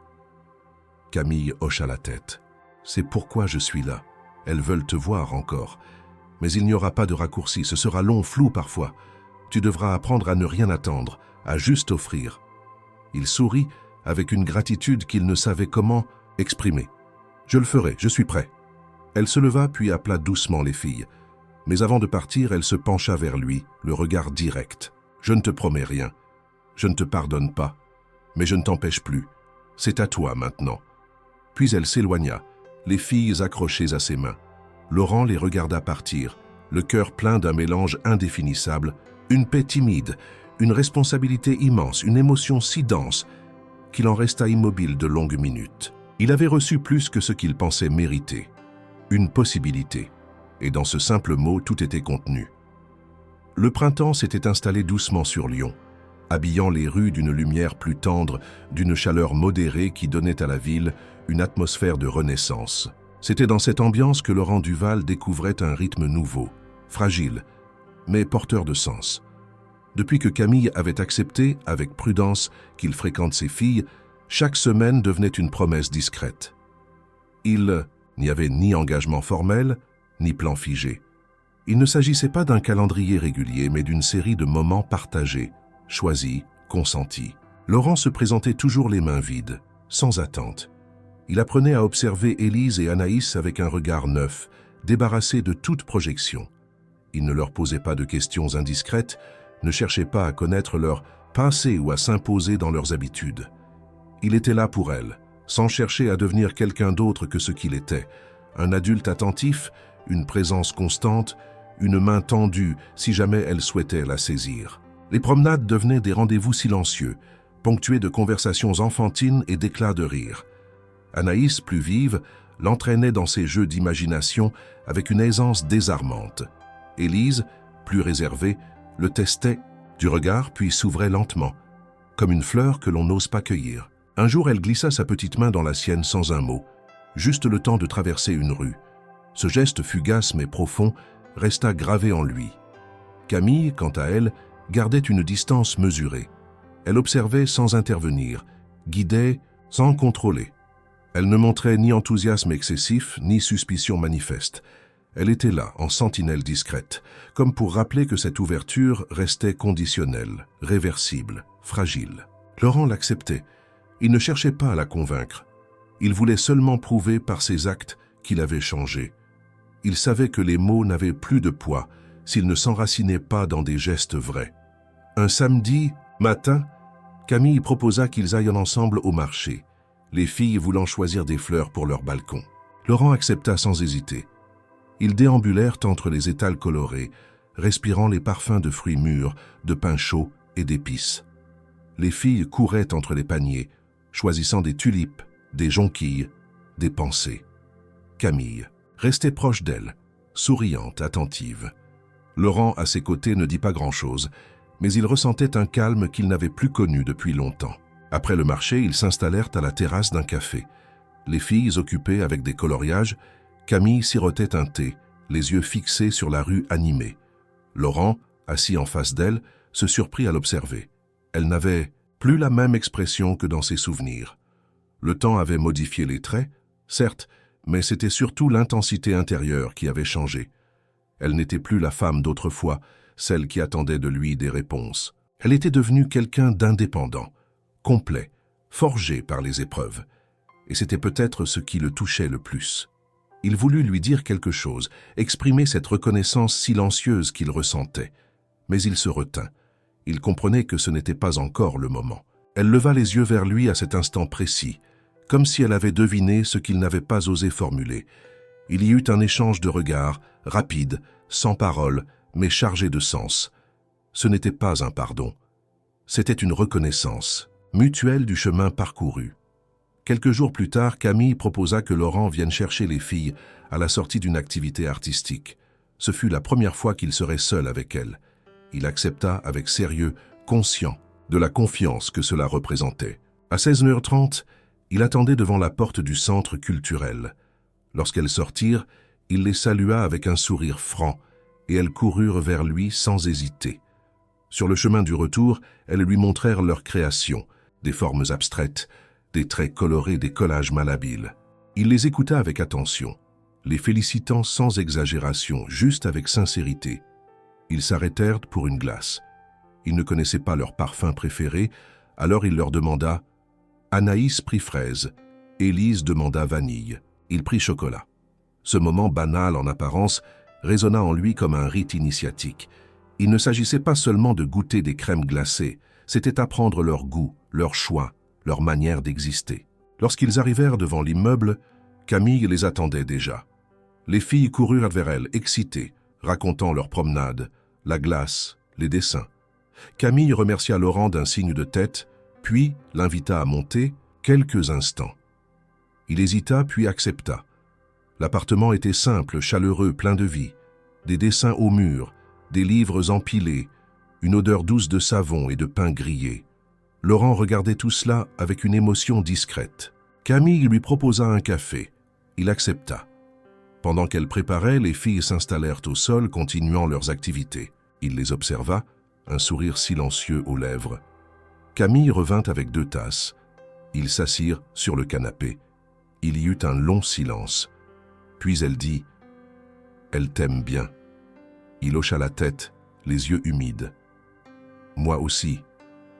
Camille hocha la tête. « C'est pourquoi je suis là. Elles veulent te voir encore. Mais il n'y aura pas de raccourci, ce sera long, flou parfois. Tu devras apprendre à ne rien attendre, à juste offrir. » Il sourit avec une gratitude qu'il ne savait comment exprimer. « Je le ferai, je suis prêt. » Elle se leva puis appela doucement les filles. Mais avant de partir, elle se pencha vers lui, le regard direct. « Je ne te promets rien. Je ne te pardonne pas. Mais je ne t'empêche plus. C'est à toi maintenant. » Puis elle s'éloigna, les filles accrochées à ses mains. Laurent les regarda partir, le cœur plein d'un mélange indéfinissable, une paix timide, une responsabilité immense, une émotion si dense qu'il en resta immobile de longues minutes. Il avait reçu plus que ce qu'il pensait mériter. Une possibilité. Et dans ce simple mot, tout était contenu. Le printemps s'était installé doucement sur Lyon, habillant les rues d'une lumière plus tendre, d'une chaleur modérée qui donnait à la ville une atmosphère de renaissance. C'était dans cette ambiance que Laurent Duval découvrait un rythme nouveau, fragile, mais porteur de sens. Depuis que Camille avait accepté, avec prudence, qu'il fréquente ses filles, chaque semaine devenait une promesse discrète. Il n'y avait ni engagement formel, ni plan figé. Il ne s'agissait pas d'un calendrier régulier, mais d'une série de moments partagés, choisis, consentis. Laurent se présentait toujours les mains vides, sans attente. Il apprenait à observer Élise et Anaïs avec un regard neuf, débarrassé de toute projection. Il ne leur posait pas de questions indiscrètes, ne cherchait pas à connaître leur passé ou à s'imposer dans leurs habitudes. Il était là pour elles, sans chercher à devenir quelqu'un d'autre que ce qu'il était, un adulte attentif, une présence constante, une main tendue si jamais elle souhaitait la saisir. Les promenades devenaient des rendez-vous silencieux, ponctués de conversations enfantines et d'éclats de rire. Anaïs, plus vive, l'entraînait dans ses jeux d'imagination avec une aisance désarmante. Élise, plus réservée, le testait du regard puis s'ouvrait lentement, comme une fleur que l'on n'ose pas cueillir. Un jour, elle glissa sa petite main dans la sienne sans un mot, juste le temps de traverser une rue. Ce geste fugace mais profond resta gravé en lui. Camille, quant à elle, gardait une distance mesurée. Elle observait sans intervenir, guidait sans contrôler. Elle ne montrait ni enthousiasme excessif, ni suspicion manifeste. Elle était là, en sentinelle discrète, comme pour rappeler que cette ouverture restait conditionnelle, réversible, fragile. Laurent l'acceptait. Il ne cherchait pas à la convaincre. Il voulait seulement prouver par ses actes qu'il avait changé. Il savait que les mots n'avaient plus de poids s'ils ne s'enracinaient pas dans des gestes vrais. Un samedi matin, Camille proposa qu'ils aillent ensemble au marché, les filles voulant choisir des fleurs pour leur balcon. Laurent accepta sans hésiter. Ils déambulèrent entre les étals colorés, respirant les parfums de fruits mûrs, de pain chaud et d'épices. Les filles couraient entre les paniers, choisissant des tulipes, des jonquilles, des pensées. Camille restait proche d'elle, souriante, attentive. Laurent, à ses côtés, ne dit pas grand-chose, mais il ressentait un calme qu'il n'avait plus connu depuis longtemps. Après le marché, ils s'installèrent à la terrasse d'un café. Les filles occupées avec des coloriages, Camille sirotait un thé, les yeux fixés sur la rue animée. Laurent, assis en face d'elle, se surprit à l'observer. Elle n'avait plus la même expression que dans ses souvenirs. Le temps avait modifié les traits, certes, mais c'était surtout l'intensité intérieure qui avait changé. Elle n'était plus la femme d'autrefois, celle qui attendait de lui des réponses. Elle était devenue quelqu'un d'indépendant, complet, forgé par les épreuves. Et c'était peut-être ce qui le touchait le plus. Il voulut lui dire quelque chose, exprimer cette reconnaissance silencieuse qu'il ressentait. Mais il se retint. Il comprenait que ce n'était pas encore le moment. Elle leva les yeux vers lui à cet instant précis, comme si elle avait deviné ce qu'il n'avait pas osé formuler. Il y eut un échange de regards, rapide, sans parole, mais chargé de sens. Ce n'était pas un pardon. C'était une reconnaissance, mutuelle du chemin parcouru. Quelques jours plus tard, Camille proposa que Laurent vienne chercher les filles à la sortie d'une activité artistique. Ce fut la première fois qu'il serait seul avec elle. Il accepta avec sérieux, conscient de la confiance que cela représentait. À 16h30, il attendait devant la porte du centre culturel. Lorsqu'elles sortirent, il les salua avec un sourire franc, et elles coururent vers lui sans hésiter. Sur le chemin du retour, elles lui montrèrent leurs créations, des formes abstraites, des traits colorés, des collages malhabiles. Il les écouta avec attention, les félicitant sans exagération, juste avec sincérité. Ils s'arrêtèrent pour une glace. Ils ne connaissaient pas leur parfum préféré, alors il leur demanda « Anaïs prit fraise, Élise demanda vanille, il prit chocolat ». Ce moment banal en apparence résonna en lui comme un rite initiatique. Il ne s'agissait pas seulement de goûter des crèmes glacées, c'était apprendre leur goût, leur choix, leur manière d'exister. Lorsqu'ils arrivèrent devant l'immeuble, Camille les attendait déjà. Les filles coururent vers elle, excitées, racontant leur promenade, la glace, les dessins. Camille remercia Laurent d'un signe de tête, puis l'invita à monter quelques instants. Il hésita, puis accepta. L'appartement était simple, chaleureux, plein de vie. Des dessins au mur, des livres empilés, une odeur douce de savon et de pain grillé. Laurent regardait tout cela avec une émotion discrète. Camille lui proposa un café. Il accepta. Pendant qu'elle préparait, les filles s'installèrent au sol, continuant leurs activités. Il les observa, un sourire silencieux aux lèvres. Camille revint avec 2 tasses. Ils s'assirent sur le canapé. Il y eut un long silence. Puis elle dit « Elle t'aime bien ». Il hocha la tête, les yeux humides. « Moi aussi.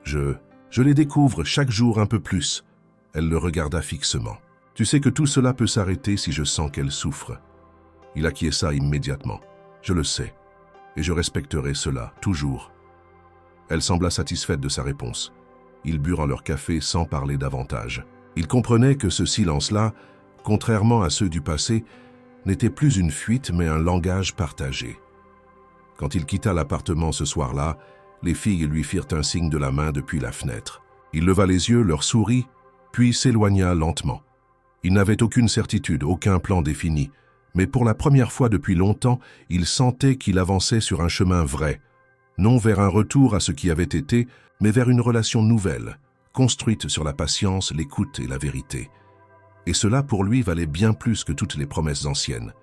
Je les découvre chaque jour un peu plus. » Elle le regarda fixement. « Tu sais que tout cela peut s'arrêter si je sens qu'elle souffre. » Il acquiesça immédiatement. « Je le sais. Et je respecterai cela, toujours. » Elle sembla satisfaite de sa réponse. Ils burent leur café sans parler davantage. Il comprenait que ce silence-là, contrairement à ceux du passé, n'était plus une fuite mais un langage partagé. Quand il quitta l'appartement ce soir-là, les filles lui firent un signe de la main depuis la fenêtre. Il leva les yeux, leur sourit, puis s'éloigna lentement. Il n'avait aucune certitude, aucun plan défini, mais pour la première fois depuis longtemps, il sentait qu'il avançait sur un chemin vrai, non vers un retour à ce qui avait été, mais vers une relation nouvelle, construite sur la patience, l'écoute et la vérité. Et cela pour lui valait bien plus que toutes les promesses anciennes.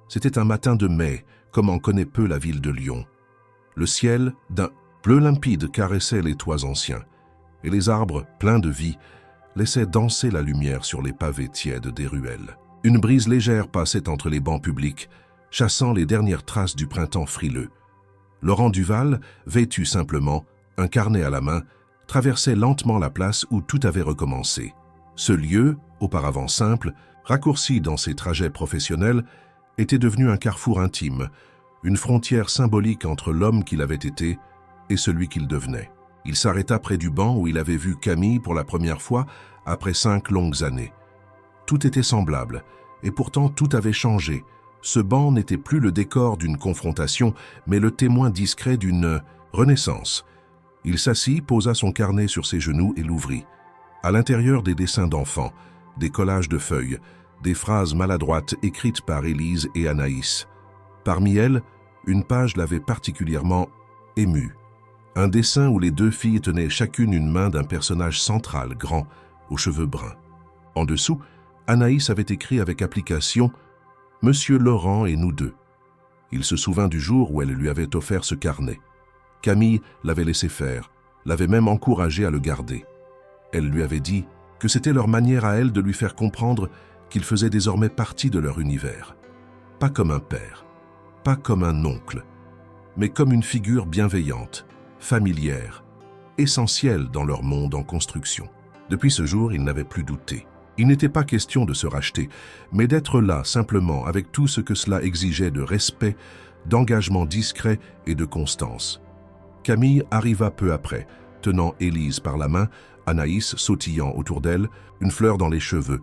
C'était un matin de mai, comme en connaît peu la ville de Lyon. Le ciel, d'un bleu limpide, caressait les toits anciens, et les arbres, pleins de vie, laissaient danser la lumière sur les pavés tièdes des ruelles. Une brise légère passait entre les bancs publics, chassant les dernières traces du printemps frileux. Laurent Duval, vêtu simplement, un carnet à la main, traversait lentement la place où tout avait recommencé. Ce lieu, auparavant simple, raccourci dans ses trajets professionnels, était devenu un carrefour intime, une frontière symbolique entre l'homme qu'il avait été et celui qu'il devenait. Il s'arrêta près du banc où il avait vu Camille pour la première fois après 5 longues années. Tout était semblable, et pourtant tout avait changé. Ce banc n'était plus le décor d'une confrontation, mais le témoin discret d'une renaissance. Il s'assit, posa son carnet sur ses genoux et l'ouvrit. À l'intérieur, des dessins d'enfants, des collages de feuilles, des phrases maladroites écrites par Élise et Anaïs. Parmi elles, une page l'avait particulièrement émue. Un dessin où les 2 filles tenaient chacune une main d'un personnage central, grand, aux cheveux bruns. En dessous, Anaïs avait écrit avec application « Monsieur Laurent et nous deux ». Il se souvint du jour où elle lui avait offert ce carnet. Camille l'avait laissé faire, l'avait même encouragé à le garder. Elle lui avait dit que c'était leur manière à elle de lui faire comprendre qu'il faisait désormais partie de leur univers. Pas comme un père, pas comme un oncle, mais comme une figure bienveillante, familière, essentielle dans leur monde en construction. Depuis ce jour, il n'avait plus douté. Il n'était pas question de se racheter, mais d'être là simplement avec tout ce que cela exigeait de respect, d'engagement discret et de constance. Camille arriva peu après, tenant Élise par la main, Anaïs sautillant autour d'elle, une fleur dans les cheveux.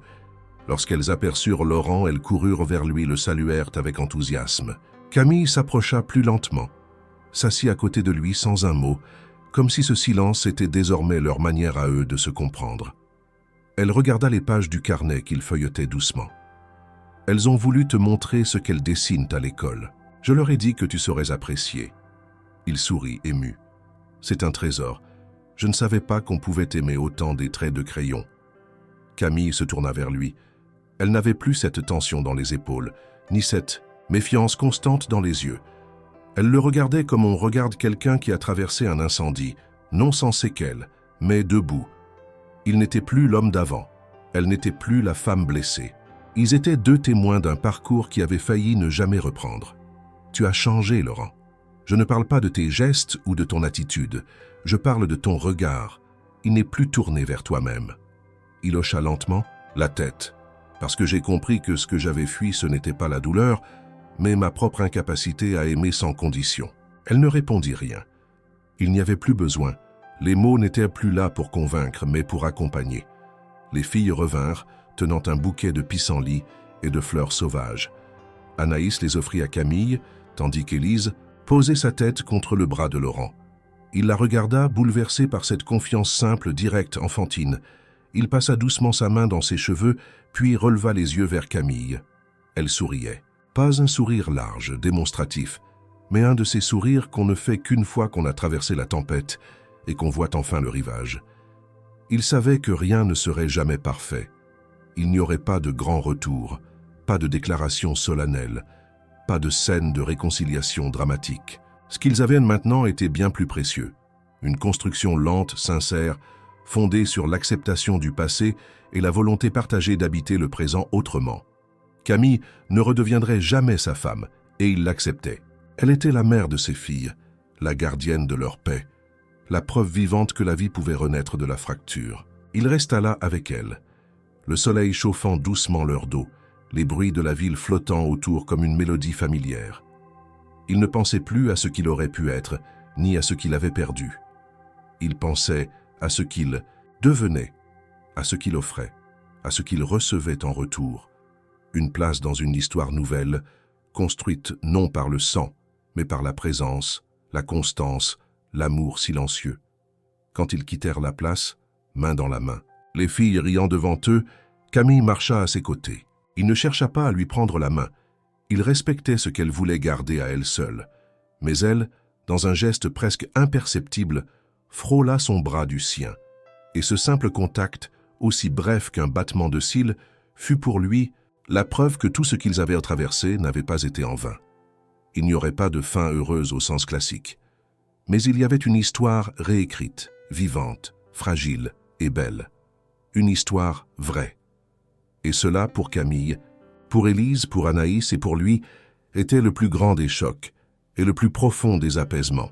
Lorsqu'elles aperçurent Laurent, elles coururent vers lui, le saluèrent avec enthousiasme. Camille s'approcha plus lentement, s'assit à côté de lui sans un mot, comme si ce silence était désormais leur manière à eux de se comprendre. Elle regarda les pages du carnet qu'il feuilletait doucement. « Elles ont voulu te montrer ce qu'elles dessinent à l'école. Je leur ai dit que tu serais apprécié. » Il sourit, ému. « C'est un trésor. Je ne savais pas qu'on pouvait aimer autant des traits de crayon. » Camille se tourna vers lui. Elle n'avait plus cette tension dans les épaules, ni cette méfiance constante dans les yeux. Elle le regardait comme on regarde quelqu'un qui a traversé un incendie, non sans séquelles, mais debout. Il n'était plus l'homme d'avant. Elle n'était plus la femme blessée. Ils étaient deux témoins d'un parcours qui avait failli ne jamais reprendre. « Tu as changé, Laurent. Je ne parle pas de tes gestes ou de ton attitude. Je parle de ton regard. Il n'est plus tourné vers toi-même. » Il hocha lentement la tête, parce que j'ai compris que ce que j'avais fui, ce n'était pas la douleur, mais ma propre incapacité à aimer sans condition. Elle ne répondit rien. Il n'y avait plus besoin. Les mots n'étaient plus là pour convaincre, mais pour accompagner. Les filles revinrent, tenant un bouquet de pissenlits et de fleurs sauvages. Anaïs les offrit à Camille, tandis qu'Élise posait sa tête contre le bras de Laurent. Il la regarda, bouleversé par cette confiance simple, directe, enfantine. Il passa doucement sa main dans ses cheveux, puis releva les yeux vers Camille. Elle souriait. Pas un sourire large, démonstratif, mais un de ces sourires qu'on ne fait qu'une fois qu'on a traversé la tempête et qu'on voit enfin le rivage. Il savait que rien ne serait jamais parfait. Il n'y aurait pas de grand retour, pas de déclaration solennelle, pas de scène de réconciliation dramatique. Ce qu'ils avaient maintenant était bien plus précieux. Une construction lente, sincère, fondée sur l'acceptation du passé et la volonté partagée d'habiter le présent autrement. Camille ne redeviendrait jamais sa femme, et il l'acceptait. Elle était la mère de ses filles, la gardienne de leur paix, la preuve vivante que la vie pouvait renaître de la fracture. Il resta là avec elle, le soleil chauffant doucement leur dos, les bruits de la ville flottant autour comme une mélodie familière. Il ne pensait plus à ce qu'il aurait pu être, ni à ce qu'il avait perdu. Il pensait à ce qu'il devenait, à ce qu'il offrait, à ce qu'il recevait en retour. Une place dans une histoire nouvelle, construite non par le sang, mais par la présence, la constance, l'amour silencieux. Quand ils quittèrent la place, main dans la main, les filles riant devant eux, Camille marcha à ses côtés. Il ne chercha pas à lui prendre la main. Il respectait ce qu'elle voulait garder à elle seule. Mais elle, dans un geste presque imperceptible, frôla son bras du sien. Et ce simple contact, aussi bref qu'un battement de cils, fut pour lui la preuve que tout ce qu'ils avaient traversé n'avait pas été en vain. Il n'y aurait pas de fin heureuse au sens classique. Mais il y avait une histoire réécrite, vivante, fragile et belle. Une histoire vraie. Et cela, pour Camille, pour Élise, pour Anaïs et pour lui, était le plus grand des chocs et le plus profond des apaisements.